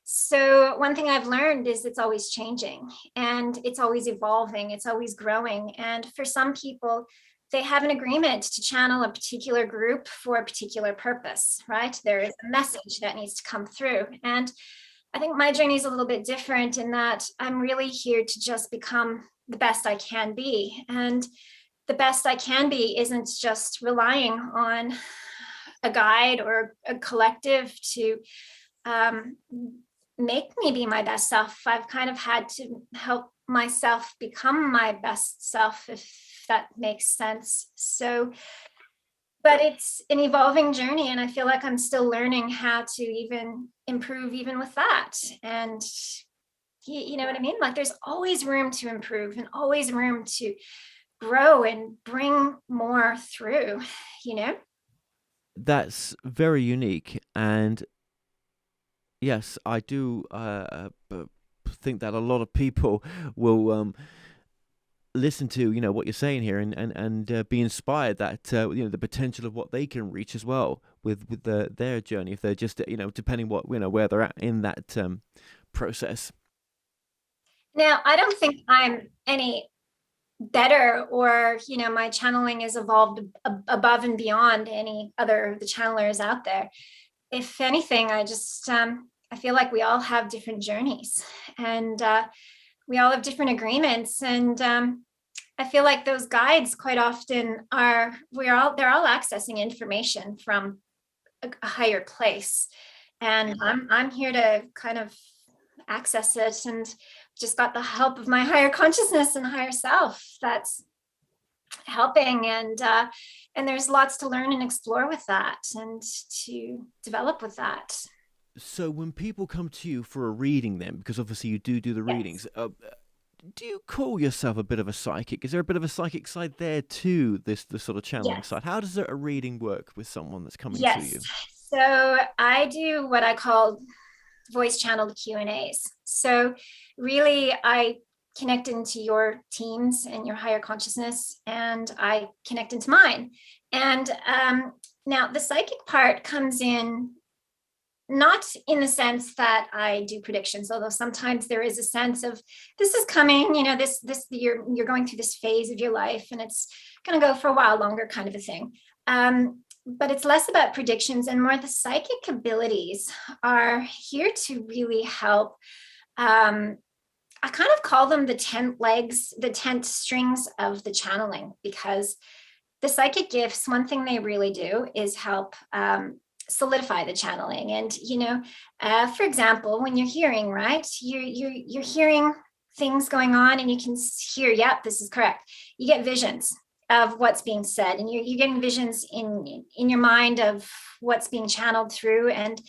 so one thing I've learned is it's always changing, and it's always evolving, it's always growing. And for some people, they have an agreement to channel a particular group for a particular purpose, right? There is a message that needs to come through. And I think my journey is a little bit different in that I'm really here to just become the best I can be. And the best I can be isn't just relying on a guide or a collective to make me be my best self. I've kind of had to help myself become my best self, if that makes sense. So, but it's an evolving journey, and I feel like I'm still learning how to even improve even with that. And you know what I mean? Like, there's always room to improve and always room to grow and bring more through, you know? That's very unique. And yes, I do think that a lot of people will listen to what you're saying here, and be inspired that the potential of what they can reach as well with their journey, if they're just depending what where they're at in that process. Now, I don't think I'm any better, or my channeling is evolved above and beyond any other of the channelers out there. If anything, I just I feel like we all have different journeys, and we all have different agreements. And I feel like those guides quite often they're all accessing information from a higher place, and I'm here to kind of access it, and just got the help of my higher consciousness and higher self that's helping. And there's lots to learn and explore with that, and to develop with that. So when people come to you for a reading, then, because obviously you do the readings, do you call yourself a bit of a psychic? Is there a bit of a psychic side there too, the sort of channeling side? How does a reading work with someone that's coming to you? So I do what I call voice channeled Q&As. So really, I connect into your teams and your higher consciousness, and I connect into mine. And now the psychic part comes in, not in the sense that I do predictions, although sometimes there is a sense of this is coming, this you're going through this phase of your life, and it's going to go for a while longer, kind of a thing. But it's less about predictions and more the psychic abilities are here to really help. I kind of call them the tent legs, the tent strings of the channeling, because the psychic gifts, one thing they really do is help solidify the channeling. And for example, when you're hearing, right, you're hearing things going on, and you can hear, yep, this is correct. You get visions of what's being said, and you're getting visions in your mind of what's being channeled through, and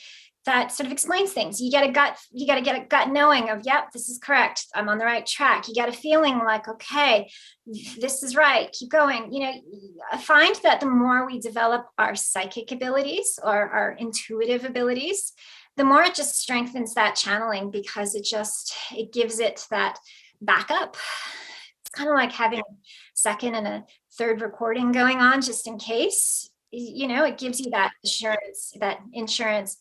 that sort of explains things. You get a gut knowing of, yep, this is correct, I'm on the right track. You get a feeling like, okay, this is right, keep going. I find that the more we develop our psychic abilities or our intuitive abilities, the more it just strengthens that channeling, because it gives it that backup. It's kind of like having a second and a third recording going on, just in case. It gives you that assurance, that insurance.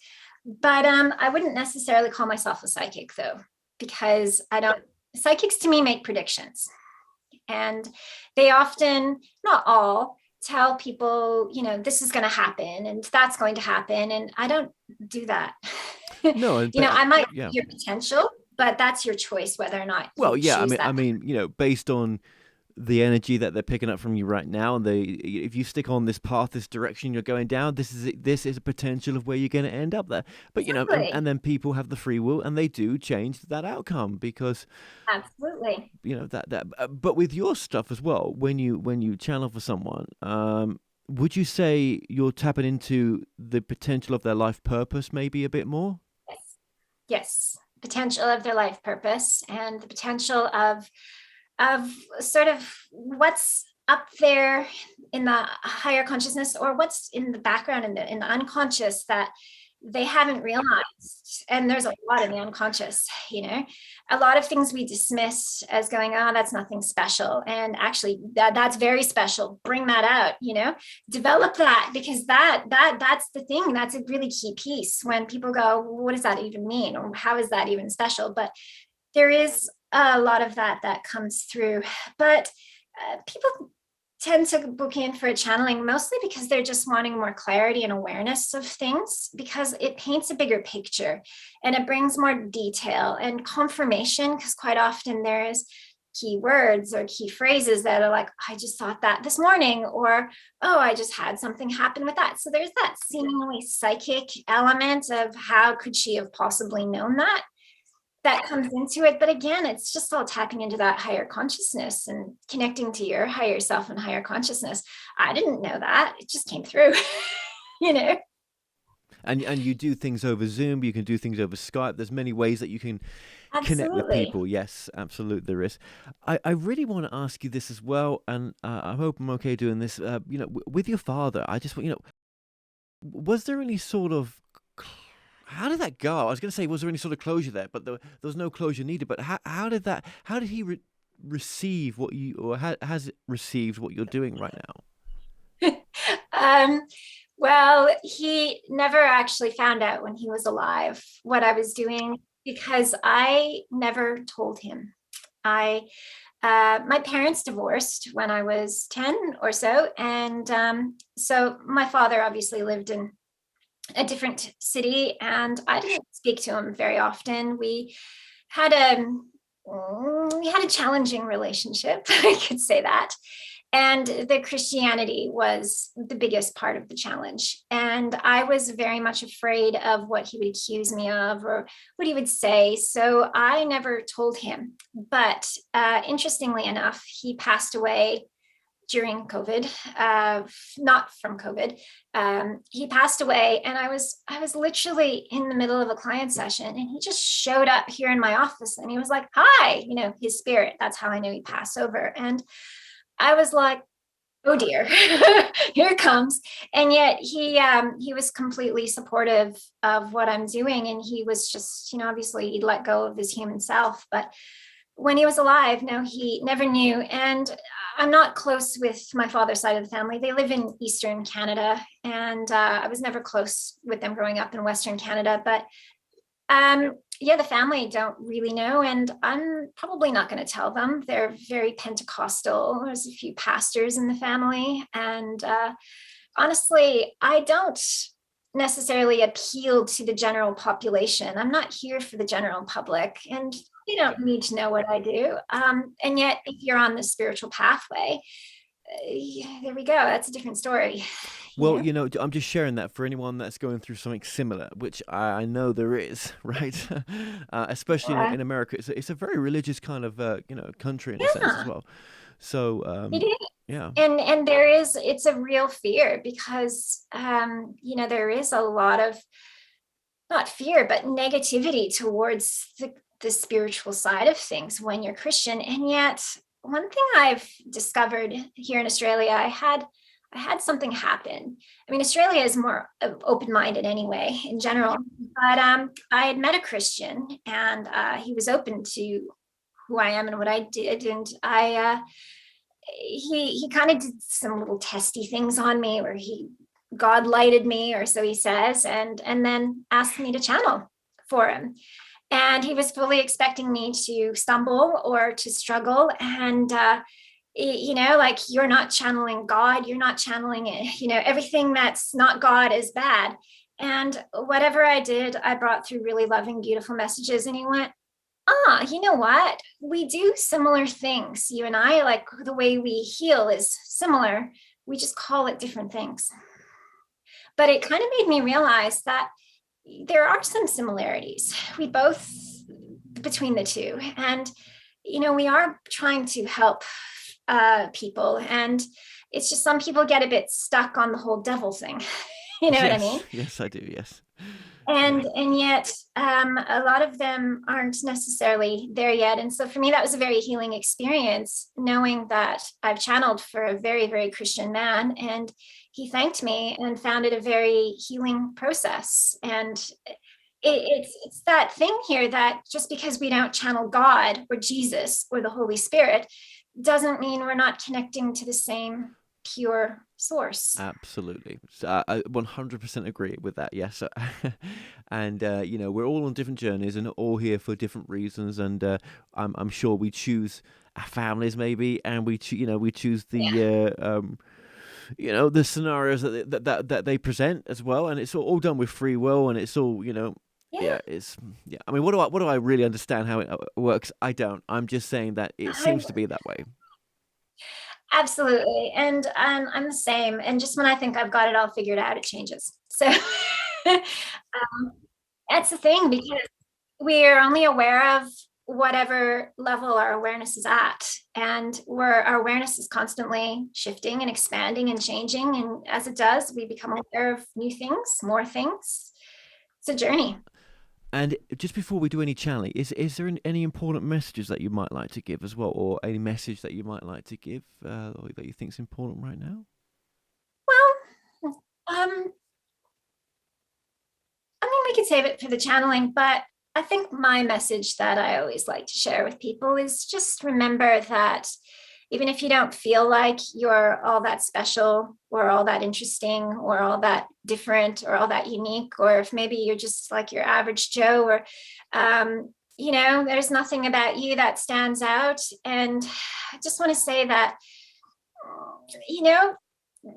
But I wouldn't necessarily call myself a psychic, though, because I don't psychics to me make predictions, and they often, not all, tell people, this is going to happen and that's going to happen. And I don't do that. No, I might yeah. see your potential, but that's your choice whether or not Well, you yeah. choose that. I mean, based on the energy that they're picking up from you right now, and if you stick on this path, this direction you're going down, this is a potential of where you're going to end up there. But Exactly. and then people have the free will, and they do change that outcome because Absolutely. But with your stuff as well, when you channel for someone, would you say you're tapping into the potential of their life purpose maybe a bit more? Yes. Potential of their life purpose and the potential of sort of what's up there in the higher consciousness, or what's in the background, in the unconscious, that they haven't realized. And there's a lot in the unconscious, a lot of things we dismiss as going, oh, that's nothing special. And actually that's very special. Bring that out, develop that, because that's the thing. That's a really key piece when people go, well, what does that even mean? Or how is that even special? But there is a lot of that comes through. But people tend to book in for a channeling mostly because they're just wanting more clarity and awareness of things, because it paints a bigger picture and it brings more detail and confirmation, because quite often there's key words or key phrases that are like, I just thought that this morning, or, oh, I just had something happen with that. So there's that seemingly psychic element of how could she have possibly known that comes into it. But again, it's just all tapping into that higher consciousness and connecting to your higher self and higher consciousness. I didn't know that. It just came through, And you do things over Zoom, you can do things over Skype. There's many ways that you can connect with Absolutely. people. Yes, absolutely there is. I really want to ask you this as well, and I hope I'm okay doing this. With your father, I just want, was there any sort of, how did that go? I was going to say, was there any sort of closure there? But there was no closure needed. But how did he receive what you, or has it received what you're doing right now? Well, he never actually found out when he was alive what I was doing, because I never told him. My parents divorced when I was 10 or so. And so my father obviously lived in a different city, and I didn't speak to him very often. We had a challenging relationship, I could say that. And the Christianity was the biggest part of the challenge. And I was very much afraid of what he would accuse me of or what he would say. So I never told him. But interestingly enough, he passed away during COVID, not from COVID. He passed away, and I was literally in the middle of a client session, and he just showed up here in my office, and he was like, "Hi," his spirit. That's how I knew he passed over. And I was like, oh dear, here it comes. And yet he was completely supportive of what I'm doing, and he was just, obviously he let go of his human self. But when he was alive, no, he never knew. And I'm not close with my father's side of the family. They live in Eastern Canada, and I was never close with them growing up in Western Canada. But the family don't really know, and I'm probably not going to tell them. They're very Pentecostal. There's a few pastors in the family, and honestly, I don't necessarily appeal to the general population. I'm not here for the general public, and they don't need to know what I do. And yet, if you're on the spiritual pathway, there we go. That's a different story. Well, I'm just sharing that for anyone that's going through something similar, which I know there is, right? Especially in America, it's a very religious kind of country in a sense as well. So it is. yeah, and it's a real fear, because there is a lot of, not fear, but negativity towards the spiritual side of things when you're Christian. And yet, one thing I've discovered here in Australia, I had something happen. I mean, Australia is more open-minded anyway, in general. But I had met a Christian, and he was open to who I am and what I did. And he kind of did some little testy things on me, where he God lighted me, or so he says, and then asked me to channel for him. And he was fully expecting me to stumble or to struggle. And, like, you're not channeling God, you're not channeling it, everything that's not God is bad. And whatever I did, I brought through really loving, beautiful messages. And he went, you know what? We do similar things. You and I, like, the way we heal is similar. We just call it different things. But it kind of made me realize that there are some similarities. We both, between the two. And, we are trying to help people. And it's just some people get a bit stuck on the whole devil thing. You know what I mean? Yes, I do. Yes. And yet a lot of them aren't necessarily there yet. And so for me, that was a very healing experience, knowing that I've channeled for a very, very Christian man, and he thanked me and found it a very healing process. And it's that thing here that just because we don't channel God or Jesus or the Holy Spirit doesn't mean we're not connecting to the same pure source. Absolutely. I 100% agree with that. Yes. And, we're all on different journeys and all here for different reasons. And I'm sure we choose our families maybe, and we choose the, the scenarios that they present as well. And it's all done with free will, and it's all, I mean, what do I really understand how it works? I don't. I'm just saying that it seems to be that way. Absolutely. And I'm the same. And just when I think I've got it all figured out, it changes. So that's the thing, because we're only aware of whatever level our awareness is at. And our awareness is constantly shifting and expanding and changing. And as it does, we become aware of new things, more things. It's a journey. And just before we do any channeling, is there any important messages that you might like to give as well, or any message that you might like to give or that you think is important right now? Well, I mean, we could save it for the channeling, but I think my message that I always like to share with people is just remember that even if you don't feel like you're all that special or all that interesting or all that different or all that unique, or if maybe you're just like your average Joe, or, there's nothing about you that stands out. And I just want to say that,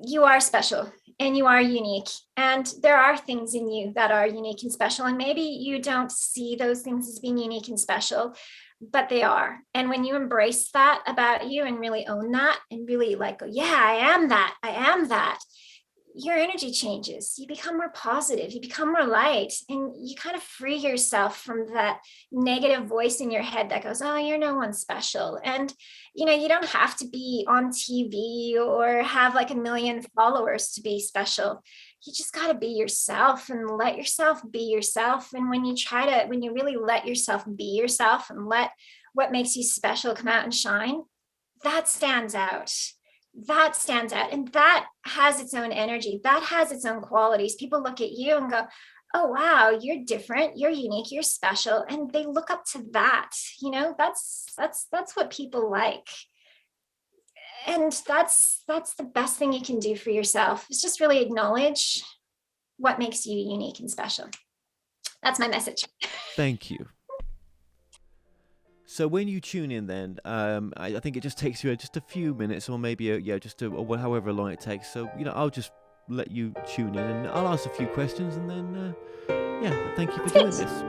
you are special and you are unique, and there are things in you that are unique and special. And maybe you don't see those things as being unique and special, but they are. And when you embrace that about you and really own that and really go, yeah, I am that, your energy changes. You become more positive, you become more light, and you kind of free yourself from that negative voice in your head that goes, oh, you're no one special. And, you don't have to be on TV or have like 1 million followers to be special. You just got to be yourself and let yourself be yourself. And when you really let yourself be yourself and let what makes you special come out and shine, that stands out. And that has its own energy. That has its own qualities. People look at you and go, oh, wow, you're different, you're unique, you're special. And they look up to that. That's what people like. And that's the best thing you can do for yourself, is just really acknowledge what makes you unique and special. That's my message. Thank you. So when you tune in, then I think it just takes you just a few minutes, or maybe or however long it takes. So I'll just let you tune in, and I'll ask a few questions, and then thank you for doing this.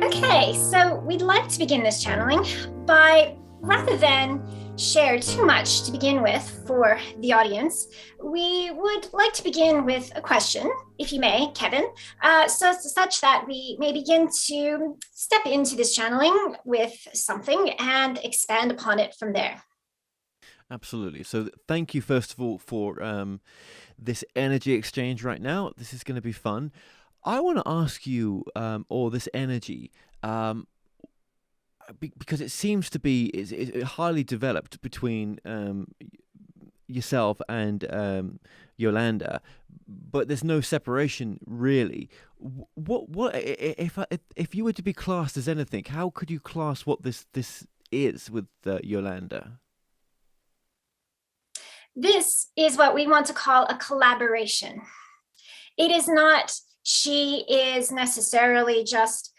Okay, so we'd like to begin this channeling by, rather than share too much to begin with for the audience, we would like to begin with a question, if you may, Kevin, such that we may begin to step into this channeling with something and expand upon it from there. Absolutely. So thank you, first of all, for this energy exchange right now. This is going to be fun. I want to ask you, or this energy, because it seems to be is highly developed between yourself and Yolanda, but there's no separation really. What if you were to be classed as anything? How could you class what this is with Yolanda? This is what we want to call a collaboration. It is not, she is necessarily just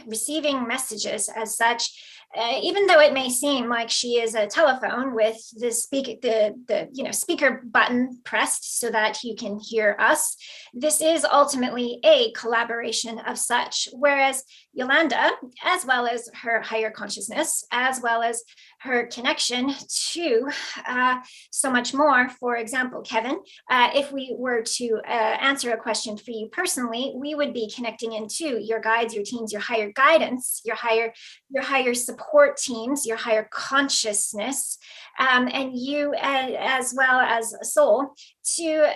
receiving messages as such, even though it may seem like she is a telephone with the speaker button pressed so that you can hear us. This is ultimately a collaboration of such, whereas Yolanda, as well as her higher consciousness, as well as her connection to so much more. For example, Kevin, if we were to answer a question for you personally, we would be connecting into your guides, your teams, your higher guidance, your higher support teams, your higher consciousness, and you as well as a soul to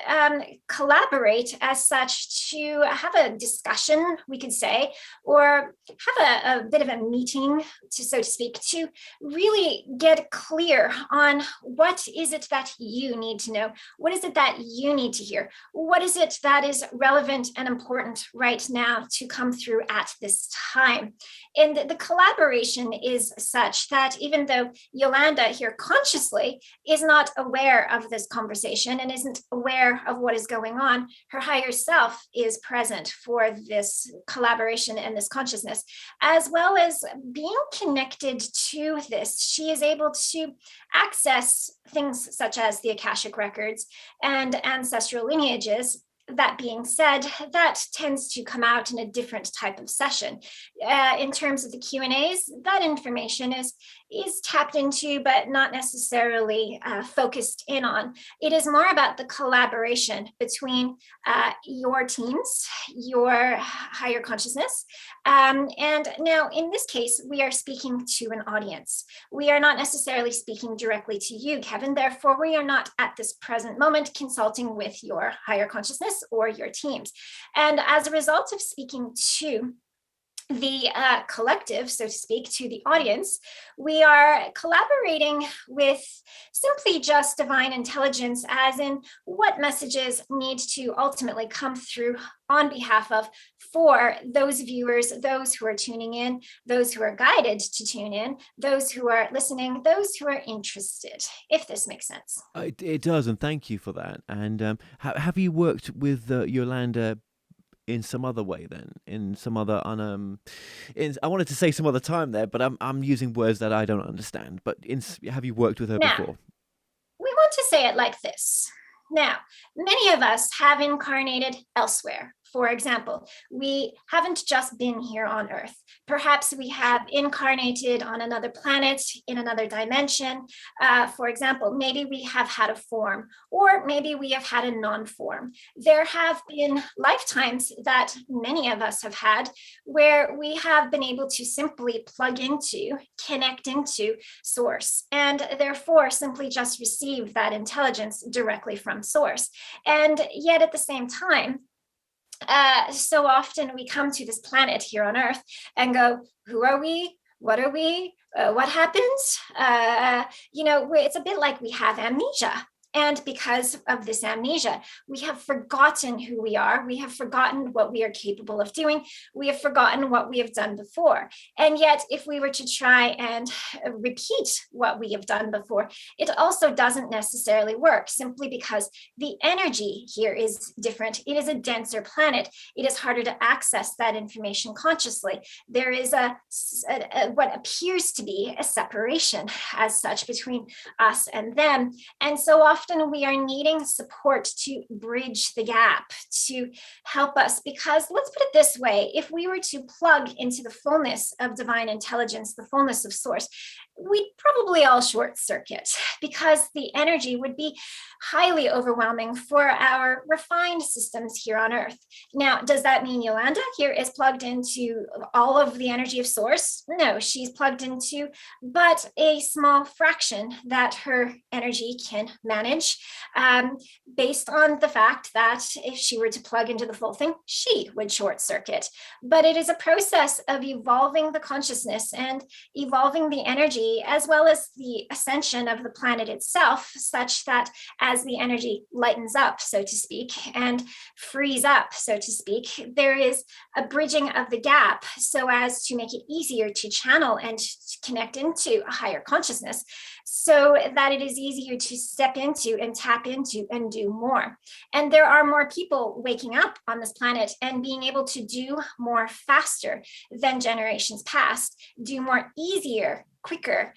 collaborate as such, to have a discussion, we could say, or have a bit of a meeting, so to speak, to really get clear on what is it that you need to know, what is it that you need to hear, what is it that is relevant and important right now to come through at this time. And the collaboration is such that even though Yolanda here consciously is not aware of this conversation and isn't aware of what is going on, her higher self is present for this collaboration and this consciousness, as well as being connected to this. She is able to access things such as the Akashic records and ancestral lineages. That being said, that tends to come out in a different type of session. In terms of the Q&As, that information is tapped into, but not necessarily focused in on. It is more about the collaboration between your teams, your higher consciousness. And now in this case, we are speaking to an audience. We are not necessarily speaking directly to you, Kevin. Therefore, we are not at this present moment consulting with your higher consciousness or your teams. And as a result of speaking to the collective, so to speak, to the audience, we are collaborating with simply just divine intelligence, as in what messages need to ultimately come through on behalf of, for those viewers, those who are tuning in, those who are guided to tune in, those who are listening, those who are interested, if this makes sense. It does, and thank you for that. And have you worked with Yolanda in some other way then, in some other I wanted to say some other time there, but I'm using words that I don't understand, but have you worked with her before? We want to say it like this. Now, many of us have incarnated elsewhere. For example, we haven't just been here on Earth. Perhaps we have incarnated on another planet, in another dimension. For example, maybe we have had a form, or maybe we have had a non-form. There have been lifetimes that many of us have had where we have been able to simply plug into, connect into Source, and therefore simply just receive that intelligence directly from Source. And yet at the same time, so often we come to this planet here on Earth and go, who are we? What are we? What happens? It's a bit like we have amnesia. And because of this amnesia, we have forgotten who we are. We have forgotten what we are capable of doing. We have forgotten what we have done before. And yet, if we were to try and repeat what we have done before, it also doesn't necessarily work, simply because the energy here is different. It is a denser planet. It is harder to access that information consciously. There is what appears to be a separation as such between us and them. And so often we are needing support to bridge the gap, to help us, because let's put it this way, if we were to plug into the fullness of divine intelligence, the fullness of Source, we'd probably all short circuit, because the energy would be highly overwhelming for our refined systems here on Earth. Now, does that mean Yolanda here is plugged into all of the energy of Source? No, she's plugged into but a small fraction that her energy can manage, based on the fact that if she were to plug into the full thing, she would short circuit. But it is a process of evolving the consciousness and evolving the energy energy, as well as the ascension of the planet itself, such that as the energy lightens up, so to speak, and frees up, so to speak, there is a bridging of the gap so as to make it easier to channel and to connect into a higher consciousness, so that it is easier to step into and tap into and do more. And there are more people waking up on this planet and being able to do more faster than generations past, do more easier, quicker,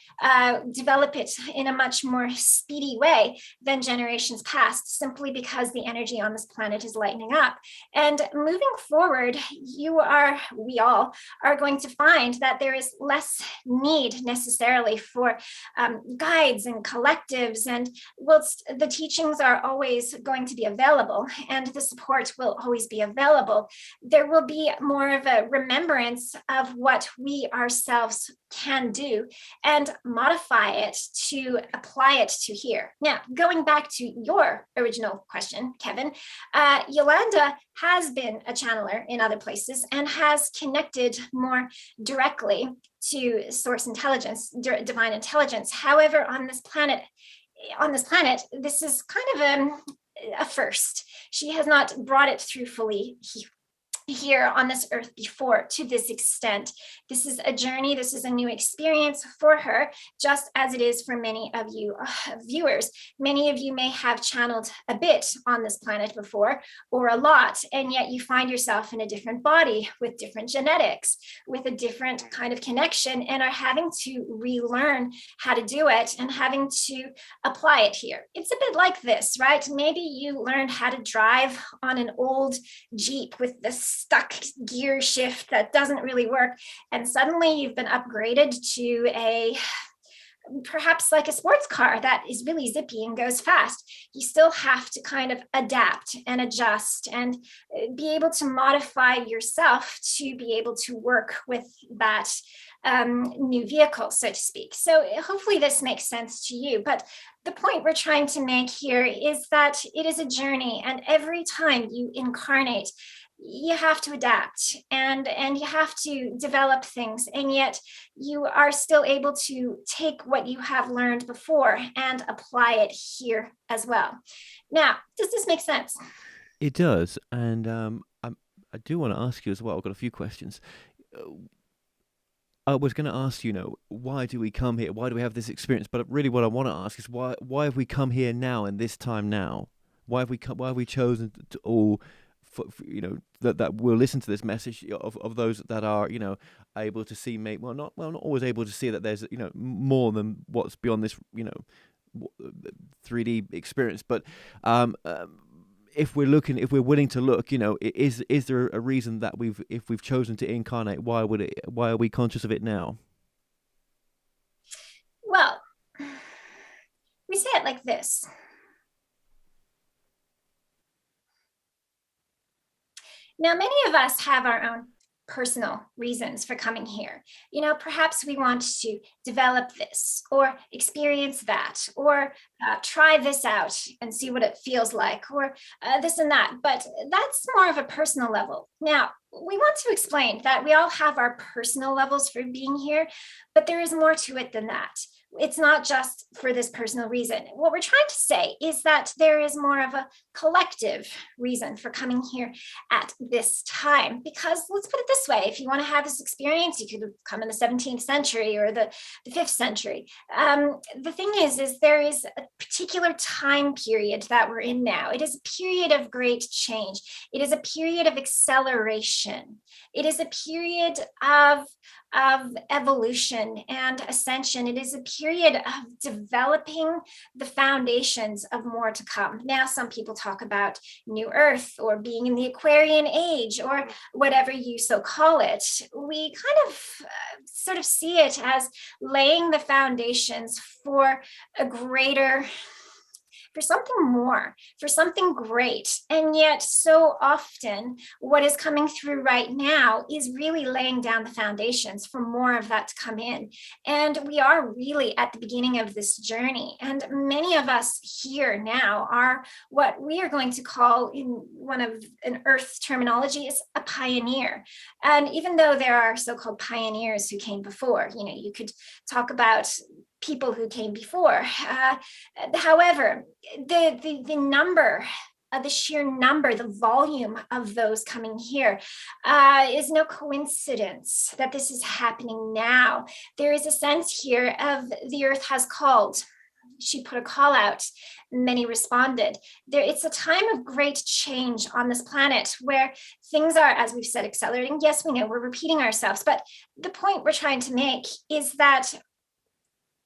develop it in a much more speedy way than generations past, simply because the energy on this planet is lightening up. And moving forward, we all are going to find that there is less need necessarily for guides and collectives. And whilst the teachings are always going to be available and the support will always be available, there will be more of a remembrance of what we ourselves can do and modify it to apply it to here. Now, going back to your original question, Kevin, Yolanda has been a channeler in other places and has connected more directly to source intelligence, divine intelligence. However, on this planet, this is kind of a first. She has not brought it through fully here on this earth before to this extent. This is a journey, this is a new experience for her, just as it is for many of you viewers. Many of you may have channeled a bit on this planet before, or a lot, and yet you find yourself in a different body with different genetics, with a different kind of connection, and are having to relearn how to do it and having to apply it here. It's a bit like this, right? Maybe you learned how to drive on an old Jeep with this stuck gear shift that doesn't really work, and suddenly you've been upgraded to perhaps like a sports car that is really zippy and goes fast. You still have to kind of adapt and adjust and be able to modify yourself to be able to work with that new vehicle, so to speak. So hopefully this makes sense to you. But the point we're trying to make here is that it is a journey, and every time you incarnate, you have to adapt and you have to develop things, and yet you are still able to take what you have learned before and apply it here as well. Now, does this make sense? It does, and I do want to ask you as well. I've got a few questions. I was going to ask you, why do we come here? Why do we have this experience? But really, what I want to ask is why have we come here now and this time now? Why have we chosen to all? That will listen to this message of those that are able to see not always able to see that there's more than what's beyond this 3D experience, but if we're willing to look, is there a reason that if we've chosen to incarnate, why are we conscious of it now? Well, we say it like this. Now, many of us have our own personal reasons for coming here. Perhaps we want to develop this or experience that, or try this out and see what it feels like, or this and that. But that's more of a personal level. Now, we want to explain that we all have our personal levels for being here, but there is more to it than that. It's not just for this personal reason. What we're trying to say is that there is more of a collective reason for coming here at this time. Because let's put it this way, if you want to have this experience, you could come in the 17th century or the 5th century. The thing is there is a particular time period that we're in now. It is a period of great change. It is a period of acceleration. It is a period of evolution and ascension. It is a period of developing the foundations of more to come. Now, some people talk about New Earth or being in the Aquarian age or whatever you so call it. We kind of sort of see it as laying the foundations for a greater for something more, for something great. And yet so often what is coming through right now is really laying down the foundations for more of that to come in. And we are really at the beginning of this journey. And many of us here now are what we are going to call, in one of an earth terminology, is a pioneer. And even though there are so-called pioneers who came before, you could talk about people who came before. However, the number, the sheer number, the volume of those coming here is no coincidence that this is happening now. There is a sense here of the earth has called. She put a call out. Many responded. It's a time of great change on this planet where things are, as we've said, accelerating. Yes, we know we're repeating ourselves, but the point we're trying to make is that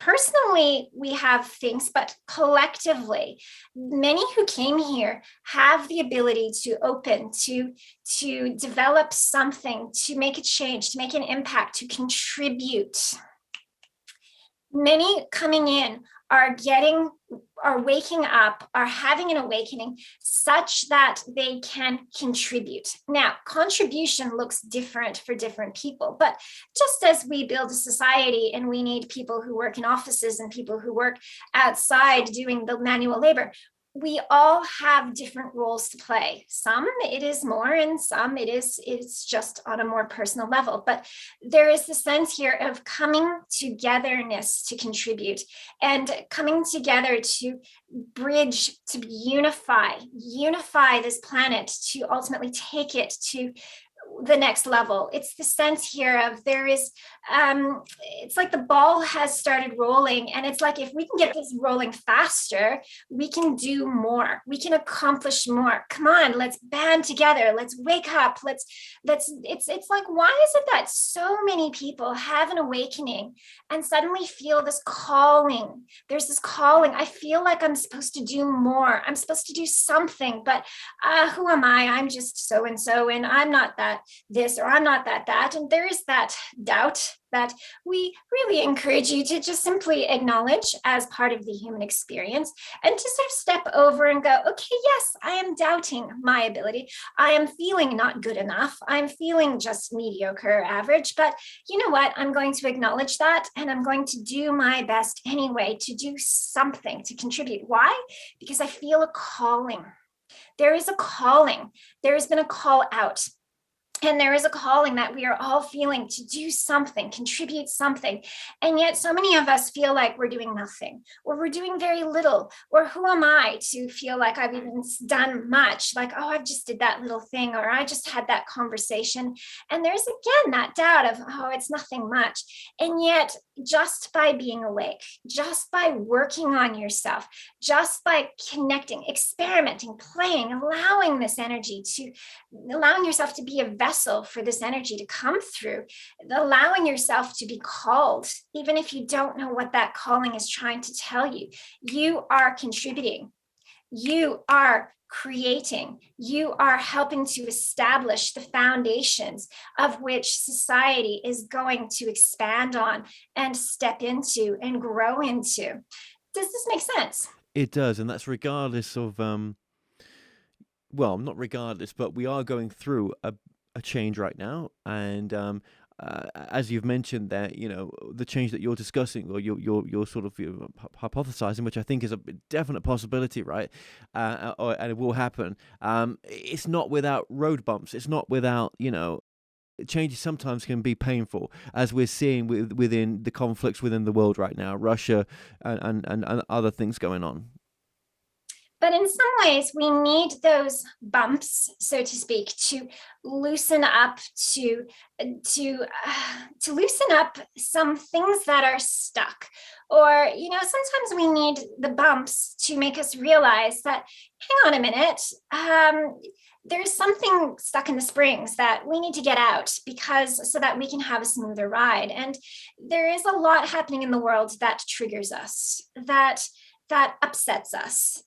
personally, we have things, but collectively, many who came here have the ability to open, to develop something, to make a change, to make an impact, to contribute. Many coming in are waking up, are having an awakening such that they can contribute. Now, contribution looks different for different people, but just as we build a society and we need people who work in offices and people who work outside doing the manual labor, we all have different roles to play. Some it is more, and some it's just on a more personal level. But there is the sense here of coming togetherness to contribute, and coming together to bridge, to unify this planet, to ultimately take it to the next level. It's the sense here of there is, it's like the ball has started rolling, and it's like if we can get this rolling faster, we can do more, we can accomplish more. Come on, let's band together, let's wake up, it's like, why is it that so many people have an awakening and suddenly feel this calling? There's this calling. I feel like I'm supposed to do more, I'm supposed to do something, but who am I? I'm just so and so, and I'm not that this, or I'm not that. And there is that doubt that we really encourage you to just simply acknowledge as part of the human experience, and to sort of step over and go, okay, yes, I am doubting my ability. I am feeling not good enough. I'm feeling just mediocre or average, but you know what? I'm going to acknowledge that, and I'm going to do my best anyway to do something to contribute. Why? Because I feel a calling. There is a calling. There has been a call out. And there is a calling that we are all feeling to do something, contribute something. And yet so many of us feel like we're doing nothing, or we're doing very little, or who am I to feel like I've even done much? Like, oh, I've just did that little thing, or I just had that conversation. And there's again that doubt of, oh, it's nothing much. And yet just by being awake, just by working on yourself, just by connecting, experimenting, playing, allowing this energy allowing yourself to be a vessel for this energy to come through, allowing yourself to be called, even if you don't know what that calling is trying to tell you, you are contributing, you are creating, you are helping to establish the foundations of which society is going to expand on and step into and grow into. Does this make sense? It does, and that's regardless of, well, not regardless, but we are going through a change right now, and as you've mentioned that, the change that you're discussing, or you're sort of hypothesizing, which I think is a definite possibility, right? And it will happen. It's not without road bumps. It's not without, changes sometimes can be painful, as we're seeing within the conflicts within the world right now, Russia and other things going on. But in some ways, we need those bumps, so to speak, to loosen up, to loosen up some things that are stuck. Or, sometimes we need the bumps to make us realize that, hang on a minute, there's something stuck in the springs that we need to get out, so that we can have a smoother ride. And there is a lot happening in the world that triggers us, that that upsets us?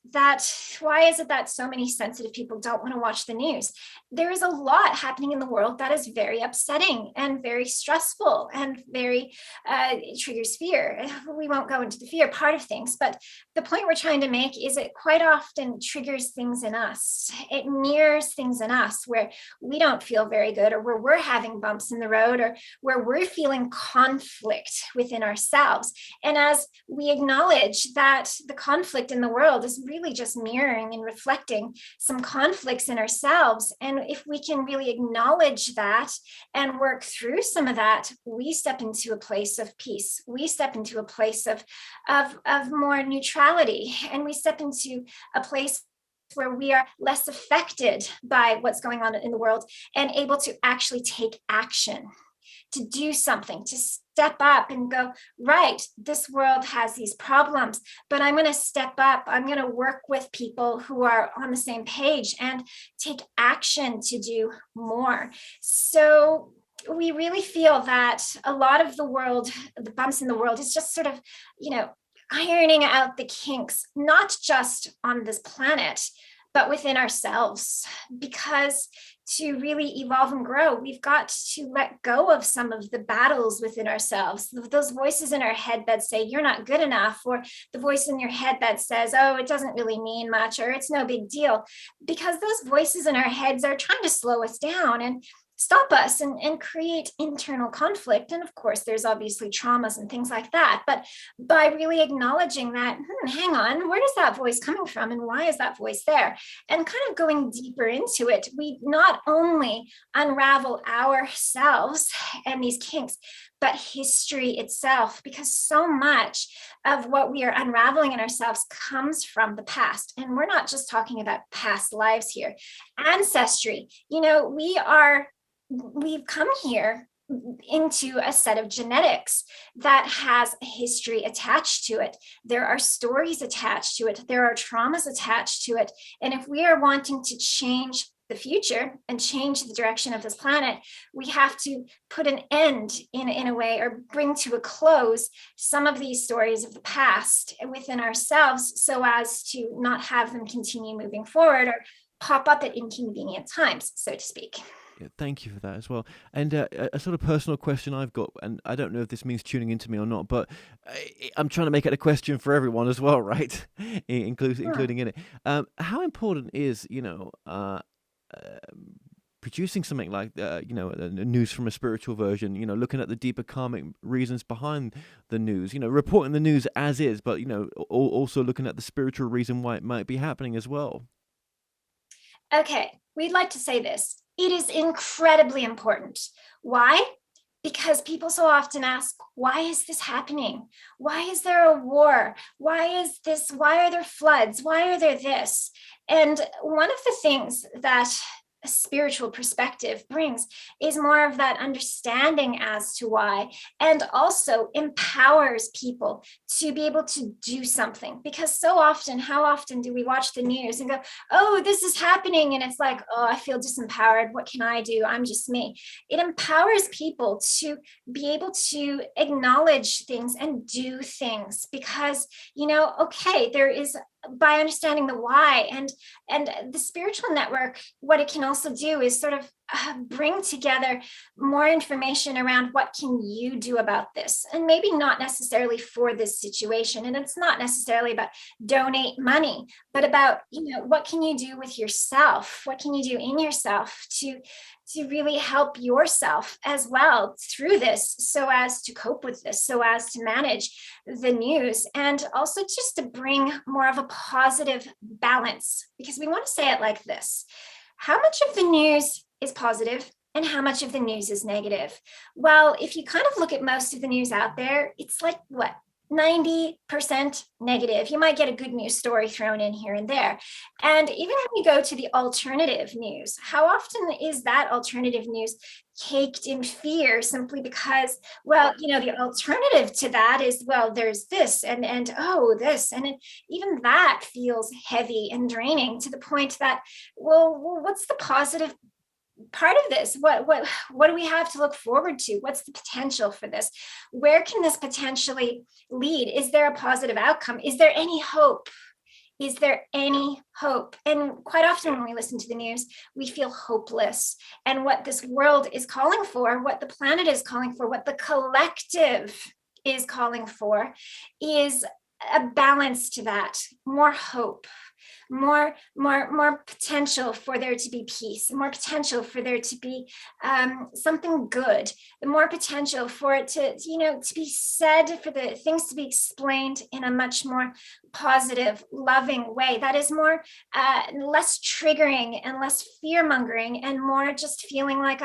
Why is it that so many sensitive people don't want to watch the news? There is a lot happening in the world that is very upsetting and very stressful and very it triggers fear. We won't go into the fear part of things, but the point we're trying to make is it quite often triggers things in us. It mirrors things in us where we don't feel very good, or where we're having bumps in the road, or where we're feeling conflict within ourselves. And as we acknowledge that the conflict in the world is really just mirroring and reflecting some conflicts in ourselves, and if we can really acknowledge that and work through some of that, we step into a place of peace. We step into a place of more neutrality, and we step into a place where we are less affected by what's going on in the world and able to actually take action, to do something, to step up and go, right, this world has these problems, but I'm going to step up. I'm going to work with people who are on the same page and take action to do more. So we really feel that a lot of the world, the bumps in the world, is just sort of, ironing out the kinks, not just on this planet, but within ourselves. Because to really evolve and grow, we've got to let go of some of the battles within ourselves, those voices in our head that say you're not good enough, or the voice in your head that says, oh, it doesn't really mean much, or it's no big deal. Because those voices in our heads are trying to slow us down and stop us and create internal conflict. And of course, there's obviously traumas and things like that. But by really acknowledging that, hang on, where is that voice coming from? And why is that voice there? And kind of going deeper into it, we not only unravel ourselves and these kinks, but history itself, because so much of what we are unraveling in ourselves comes from the past. And we're not just talking about past lives here. Ancestry, we've come here into a set of genetics that has a history attached to it. There are stories attached to it. There are traumas attached to it. And if we are wanting to change the future and change the direction of this planet, we have to put an end in a way, or bring to a close some of these stories of the past within ourselves, so as to not have them continue moving forward or pop up at inconvenient times, so to speak. Yeah, thank you for that as well. And a sort of personal question I've got, and I don't know if this means tuning into me or not, but I'm trying to make it a question for everyone as well, right? Including in it. How important is, producing something like, news from a spiritual version, looking at the deeper karmic reasons behind the news, reporting the news as is, but, also looking at the spiritual reason why it might be happening as well? Okay, we'd like to say this. It is incredibly important. Why? Because people so often ask, why is this happening? Why is there a war? Why is this? Why are there floods? Why are there this? And one of the things that a spiritual perspective brings is more of that understanding as to why, and also empowers people to be able to do something. Because so often, how often do we watch the news and go, oh, this is happening, and it's like, oh, I feel disempowered. What can I do? I'm just me. It empowers people to be able to acknowledge things and do things, because, okay, there is, by understanding the why, and the spiritual network, what it can also do is sort of bring together more information around what can you do about this, and maybe not necessarily for this situation. And it's not necessarily about donate money, but about, what can you do with yourself? What can you do in yourself to really help yourself as well through this, so as to cope with this, so as to manage the news, and also just to bring more of a positive balance. Because we want to say it like this: how much of the news is positive and how much of the news is negative? Well, if you kind of look at most of the news out there, it's like, what, 90% negative. You might get a good news story thrown in here and there. And even when you go to the alternative news, how often is that alternative news caked in fear, simply because, well, the alternative to that is, well, there's this and oh, this, and even that feels heavy and draining, to the point that, well, what's the positive part of this? What do we have to look forward to? What's the potential for this? Where can this potentially lead? Is there a positive outcome? Is there any hope? Is there any hope? And quite often when we listen to the news, we feel hopeless. And what this world is calling for, what the planet is calling for, what the collective is calling for is a balance to that, more hope, more potential for there to be peace, more potential for there to be something good, the more potential for it to, to be said, for the things to be explained in a much more positive, loving way that is more less triggering and less fear mongering, and more just feeling like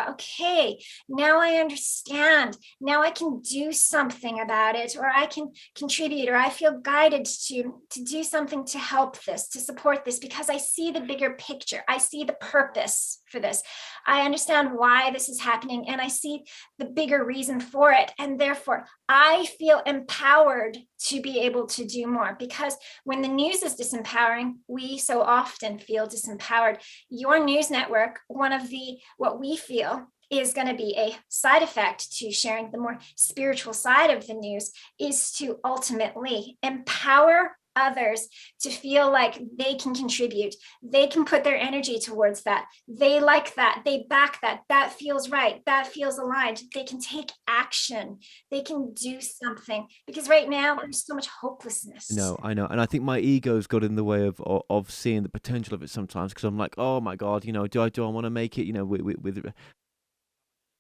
okay, now I understand, now I can do something about it, or I can contribute, or I feel guided to do something to help this, to support this, because I see the bigger picture. I see the purpose for this. I understand why this is happening, and I see the bigger reason for it. And therefore, I feel empowered to be able to do more, because when the news is disempowering, we so often feel disempowered. Your news network, what we feel is going to be a side effect to sharing the more spiritual side of the news, is to ultimately empower others to feel like they can contribute, they can put their energy towards that, they like that, they back that, that feels right, that feels aligned, they can take action, they can do something, because right now there's so much hopelessness. No, I know, and I think my ego's got in the way of seeing the potential of it sometimes, because I'm like, oh my God, do I want to make it, with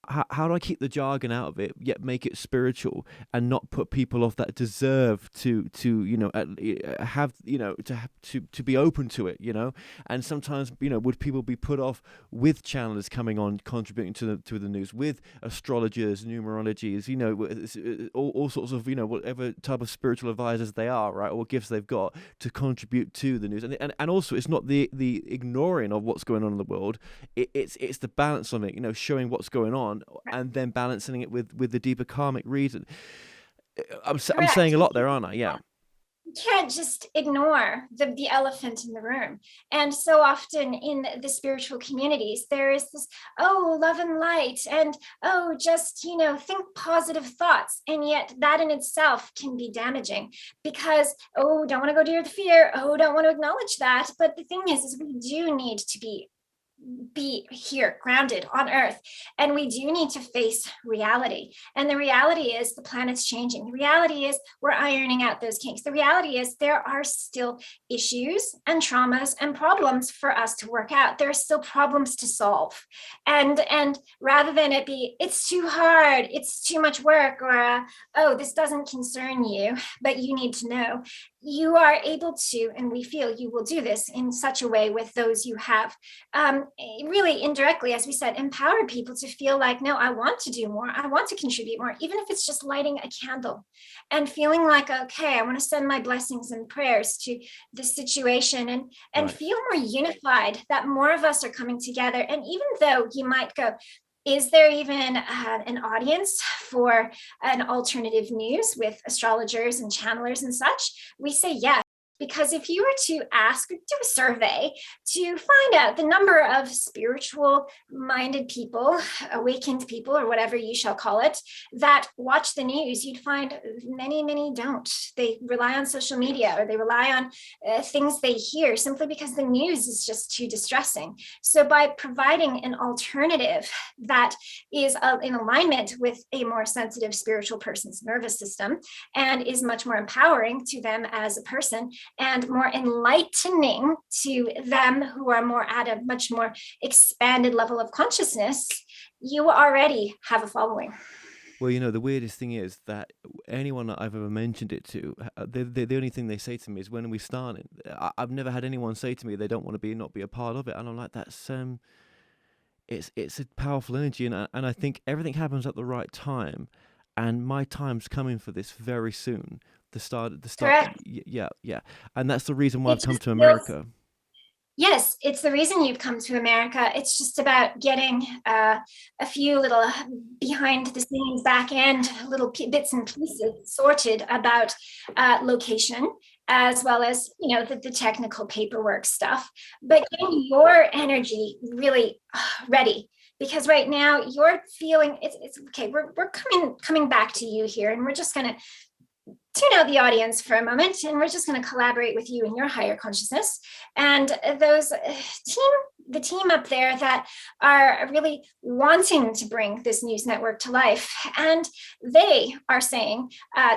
how do I keep the jargon out of it, yet make it spiritual, and not put people off that deserve to have to be open to it, and sometimes would people be put off with channelers coming on contributing to the news, with astrologers, numerologies, all sorts of whatever type of spiritual advisors they are, right, or gifts they've got to contribute to the news, and also it's not the ignoring of what's going on in the world, it's the balance of it, showing what's going on, and then balancing it with the deeper karmic reason. I'm saying a lot there, aren't I? Yeah. You can't just ignore the elephant in the room. And so often in the spiritual communities, there is this, love and light, and just, think positive thoughts. And yet that in itself can be damaging, because, don't want to go near the fear. Don't want to acknowledge that. But the thing is we do need to be here grounded on earth, and we do need to face reality. And the reality is the planet's changing. The reality is we're ironing out those kinks. The reality is there are still issues and traumas and problems for us to work out. There are still problems to solve, and rather than it be it's too hard, it's too much work, or this doesn't concern you, but you need to know, you are able to, and we feel you will do this in such a way with those you have, really indirectly, as we said, empower people to feel like, no, I want to do more, I want to contribute more, even if it's just lighting a candle and feeling like, okay, I want to send my blessings and prayers to this situation, and right, feel more unified, that more of us are coming together. And even though you might go, is there even an audience for an alternative news with astrologers and channelers and such? We say yes. Because if you were to do a survey to find out the number of spiritual minded people, awakened people, or whatever you shall call it, that watch the news, you'd find many don't. They rely on social media, or they rely on things they hear simply because the news is just too distressing. So by providing an alternative that is in alignment with a more sensitive spiritual person's nervous system, and is much more empowering to them as a person, and more enlightening to them who are more at a much more expanded level of consciousness, you already have a following. Well, the weirdest thing is that anyone that I've ever mentioned it to, the only thing they say to me is, when are we starting? I've never had anyone say to me they don't want to not be a part of it, and I'm like, that's it's a powerful energy, and I think everything happens at the right time, and my time's coming for this very soon. The start. Correct. Yeah, and that's the reason why I've come to America. Yes, it's the reason you've come to America. It's just about getting a few little behind the scenes, back end, little bits and pieces sorted about location as well as, the technical paperwork stuff, but getting your energy really ready. Because right now you're feeling it's okay. We're coming back to you here, and we're just going to tune out the audience for a moment, and we're just going to collaborate with you in your higher consciousness and the team up there that are really wanting to bring this news network to life. And they are saying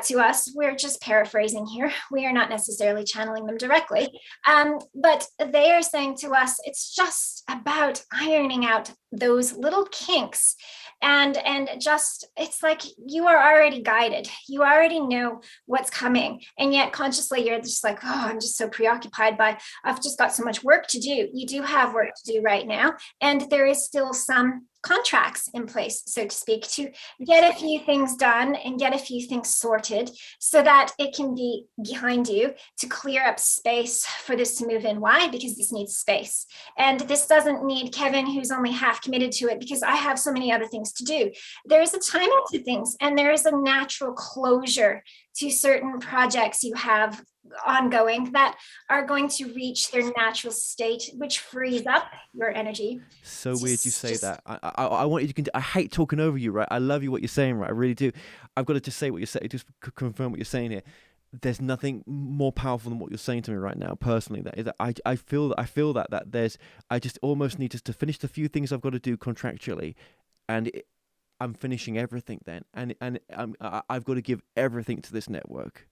to us, we're just paraphrasing here, we are not necessarily channeling them directly, but they are saying to us, it's just about ironing out those little kinks. And just, it's like you are already guided, you already know what's coming, and yet consciously you're just like, oh, I'm just so preoccupied by, I've just got so much work to do. You do have work to do right now, and there is still some contracts in place, so to speak, to get a few things done and get a few things sorted so that it can be behind you to clear up space for this to move in. Why? Because this needs space. And this doesn't need Kevin, who's only half committed to it, because I have so many other things to do. There is a timing to things, and there is a natural closure to certain projects you have ongoing that are going to reach their natural state, which frees up your energy. So weird you say that. I want you to. I hate talking over you, right? I love you what you're saying, right? I really do. I've got to just say what you're saying, just confirm what you're saying here. There's nothing more powerful than what you're saying to me right now, personally. That is, that I feel that there's. I just almost need to finish the few things I've got to do contractually, and I'm finishing everything then, and I've got to give everything to this network.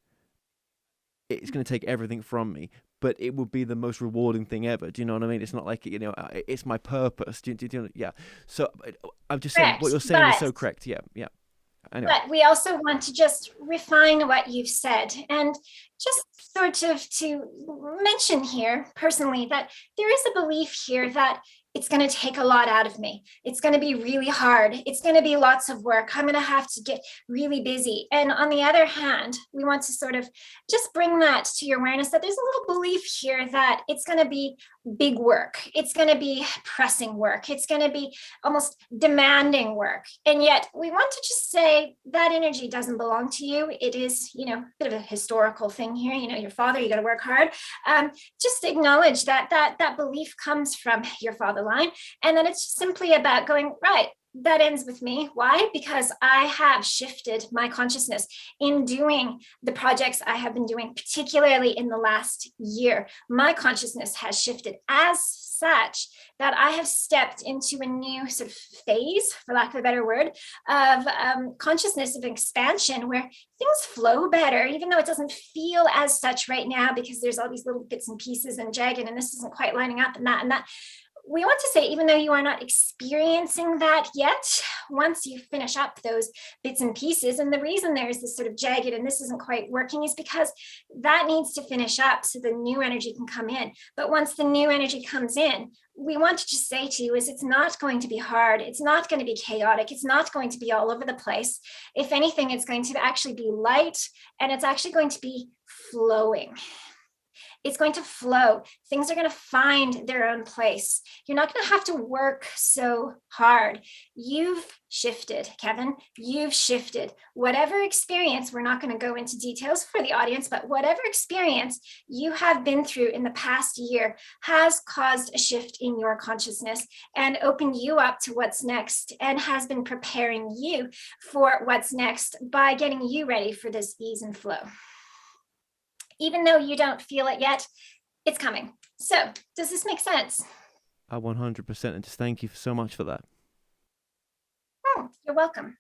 It's going to take everything from me, but it would be the most rewarding thing ever. Do you know what I mean? It's not like, it's my purpose. Do you know? Yeah. So I'm just saying what you're saying is so correct. Yeah. Yeah. I know. But we also want to just refine what you've said, and just sort of to mention here personally that there is a belief here that it's going to take a lot out of me. It's going to be really hard. It's going to be lots of work. I'm going to have to get really busy. And on the other hand, we want to sort of just bring that to your awareness that there's a little belief here that it's going to be big work. It's going to be pressing work. It's going to be almost demanding work. And yet we want to just say that energy doesn't belong to you. It is, a bit of a historical thing here. Your father, you got to work hard. Just acknowledge that belief comes from your father line, and then it's simply about going, right, that ends with me. Why? Because I have shifted my consciousness in doing the projects I have been doing, particularly in the last year. My consciousness has shifted as such that I have stepped into a new sort of phase, for lack of a better word, of consciousness, of expansion, where things flow better, even though it doesn't feel as such right now, because there's all these little bits and pieces and jagged, and this isn't quite lining up, and that. We want to say, even though you are not experiencing that yet, once you finish up those bits and pieces, and the reason there's this sort of jagged and this isn't quite working is because that needs to finish up so the new energy can come in. But once the new energy comes in, we want to just say to you is it's not going to be hard. It's not going to be chaotic. It's not going to be all over the place. If anything, it's going to actually be light, and it's actually going to be flowing. It's going to flow. Things are going to find their own place. You're not going to have to work so hard. You've shifted, Kevin. You've shifted. Whatever experience, we're not going to go into details for the audience, but whatever experience you have been through in the past year has caused a shift in your consciousness and opened you up to what's next, and has been preparing you for what's next by getting you ready for this ease and flow. Even though you don't feel it yet, it's coming. So does this make sense? 100%. And just thank you so much for that. You're welcome.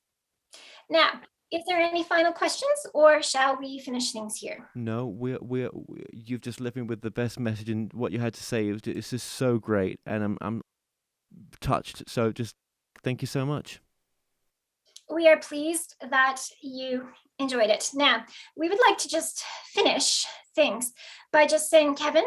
Now, is there any final questions, or shall we finish things here? No, we're you've just left me with the best message, and what you had to say it's just so great, and I'm touched. So just thank you so much. We are pleased that you enjoyed it. Now, we would like to just finish things by just saying, Kevin,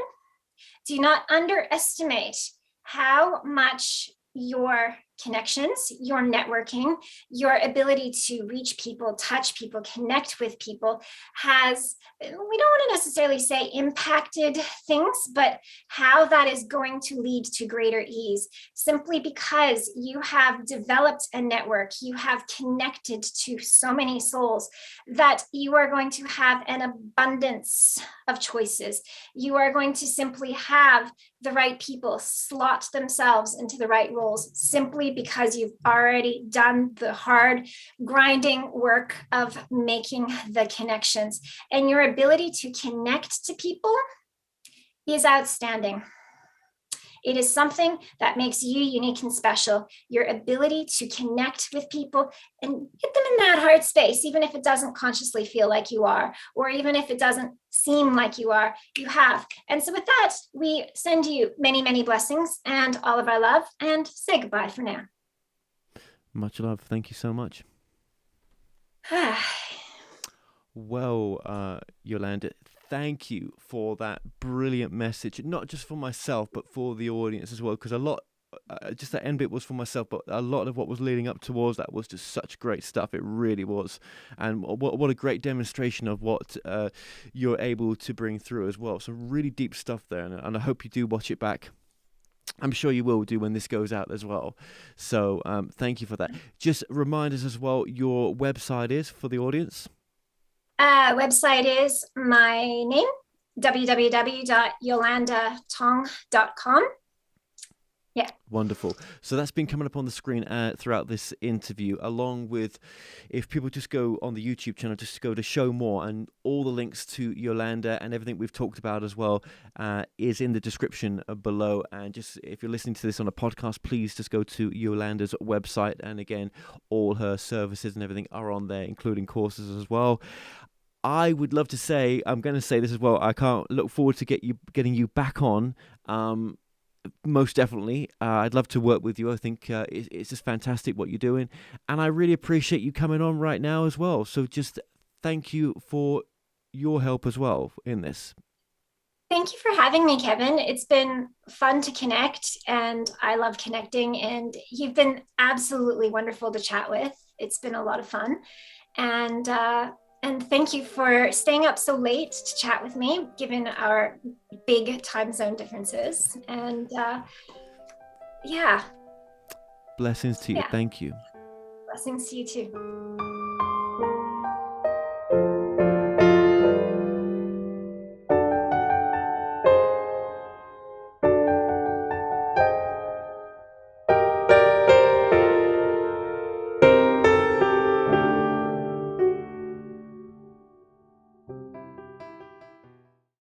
do not underestimate how much your connections, your networking, your ability to reach people, touch people, connect with people has, we don't want to necessarily say impacted things, but how that is going to lead to greater ease, simply because you have developed a network, you have connected to so many souls that you are going to have an abundance of choices. You are going to simply have the right people slot themselves into the right roles simply because you've already done the hard grinding work of making the connections. And your ability to connect to people is outstanding. It is something that makes you unique and special. Your ability to connect with people and get them in that heart space, even if it doesn't consciously feel like you are, or even if it doesn't seem like you are, you have. And so with that, we send you many, many blessings and all of our love, and say goodbye for now. Much love. Thank you so much. Well, Yolanda, thank you for that brilliant message, not just for myself, but for the audience as well, because a lot, just that end bit was for myself, but a lot of what was leading up towards that was just such great stuff. It really was. And what a great demonstration of what you're able to bring through as well. Some really deep stuff there, and I hope you do watch it back. I'm sure you will do when this goes out as well. So thank you for that. Just remind us as well, your website is for the audience. Website is my name, www.yolandatong.com. Yeah. Wonderful. So that's been coming up on the screen throughout this interview, along with, if people just go on the YouTube channel, just go to show more, and all the links to Yolanda and everything we've talked about as well is in the description below. And just if you're listening to this on a podcast, please just go to Yolanda's website. And again, all her services and everything are on there, including courses as well. I would love to say, I'm going to say this as well, I can't look forward to getting you back on. Most definitely. I'd love to work with you. I think it's just fantastic what you're doing. And I really appreciate you coming on right now as well. So just thank you for your help as well in this. Thank you for having me, Kevin. It's been fun to connect, and I love connecting. And you've been absolutely wonderful to chat with. It's been a lot of fun. And thank you for staying up so late to chat with me, given our big time zone differences. And yeah. Blessings to you. Yeah. Thank you. Blessings to you too.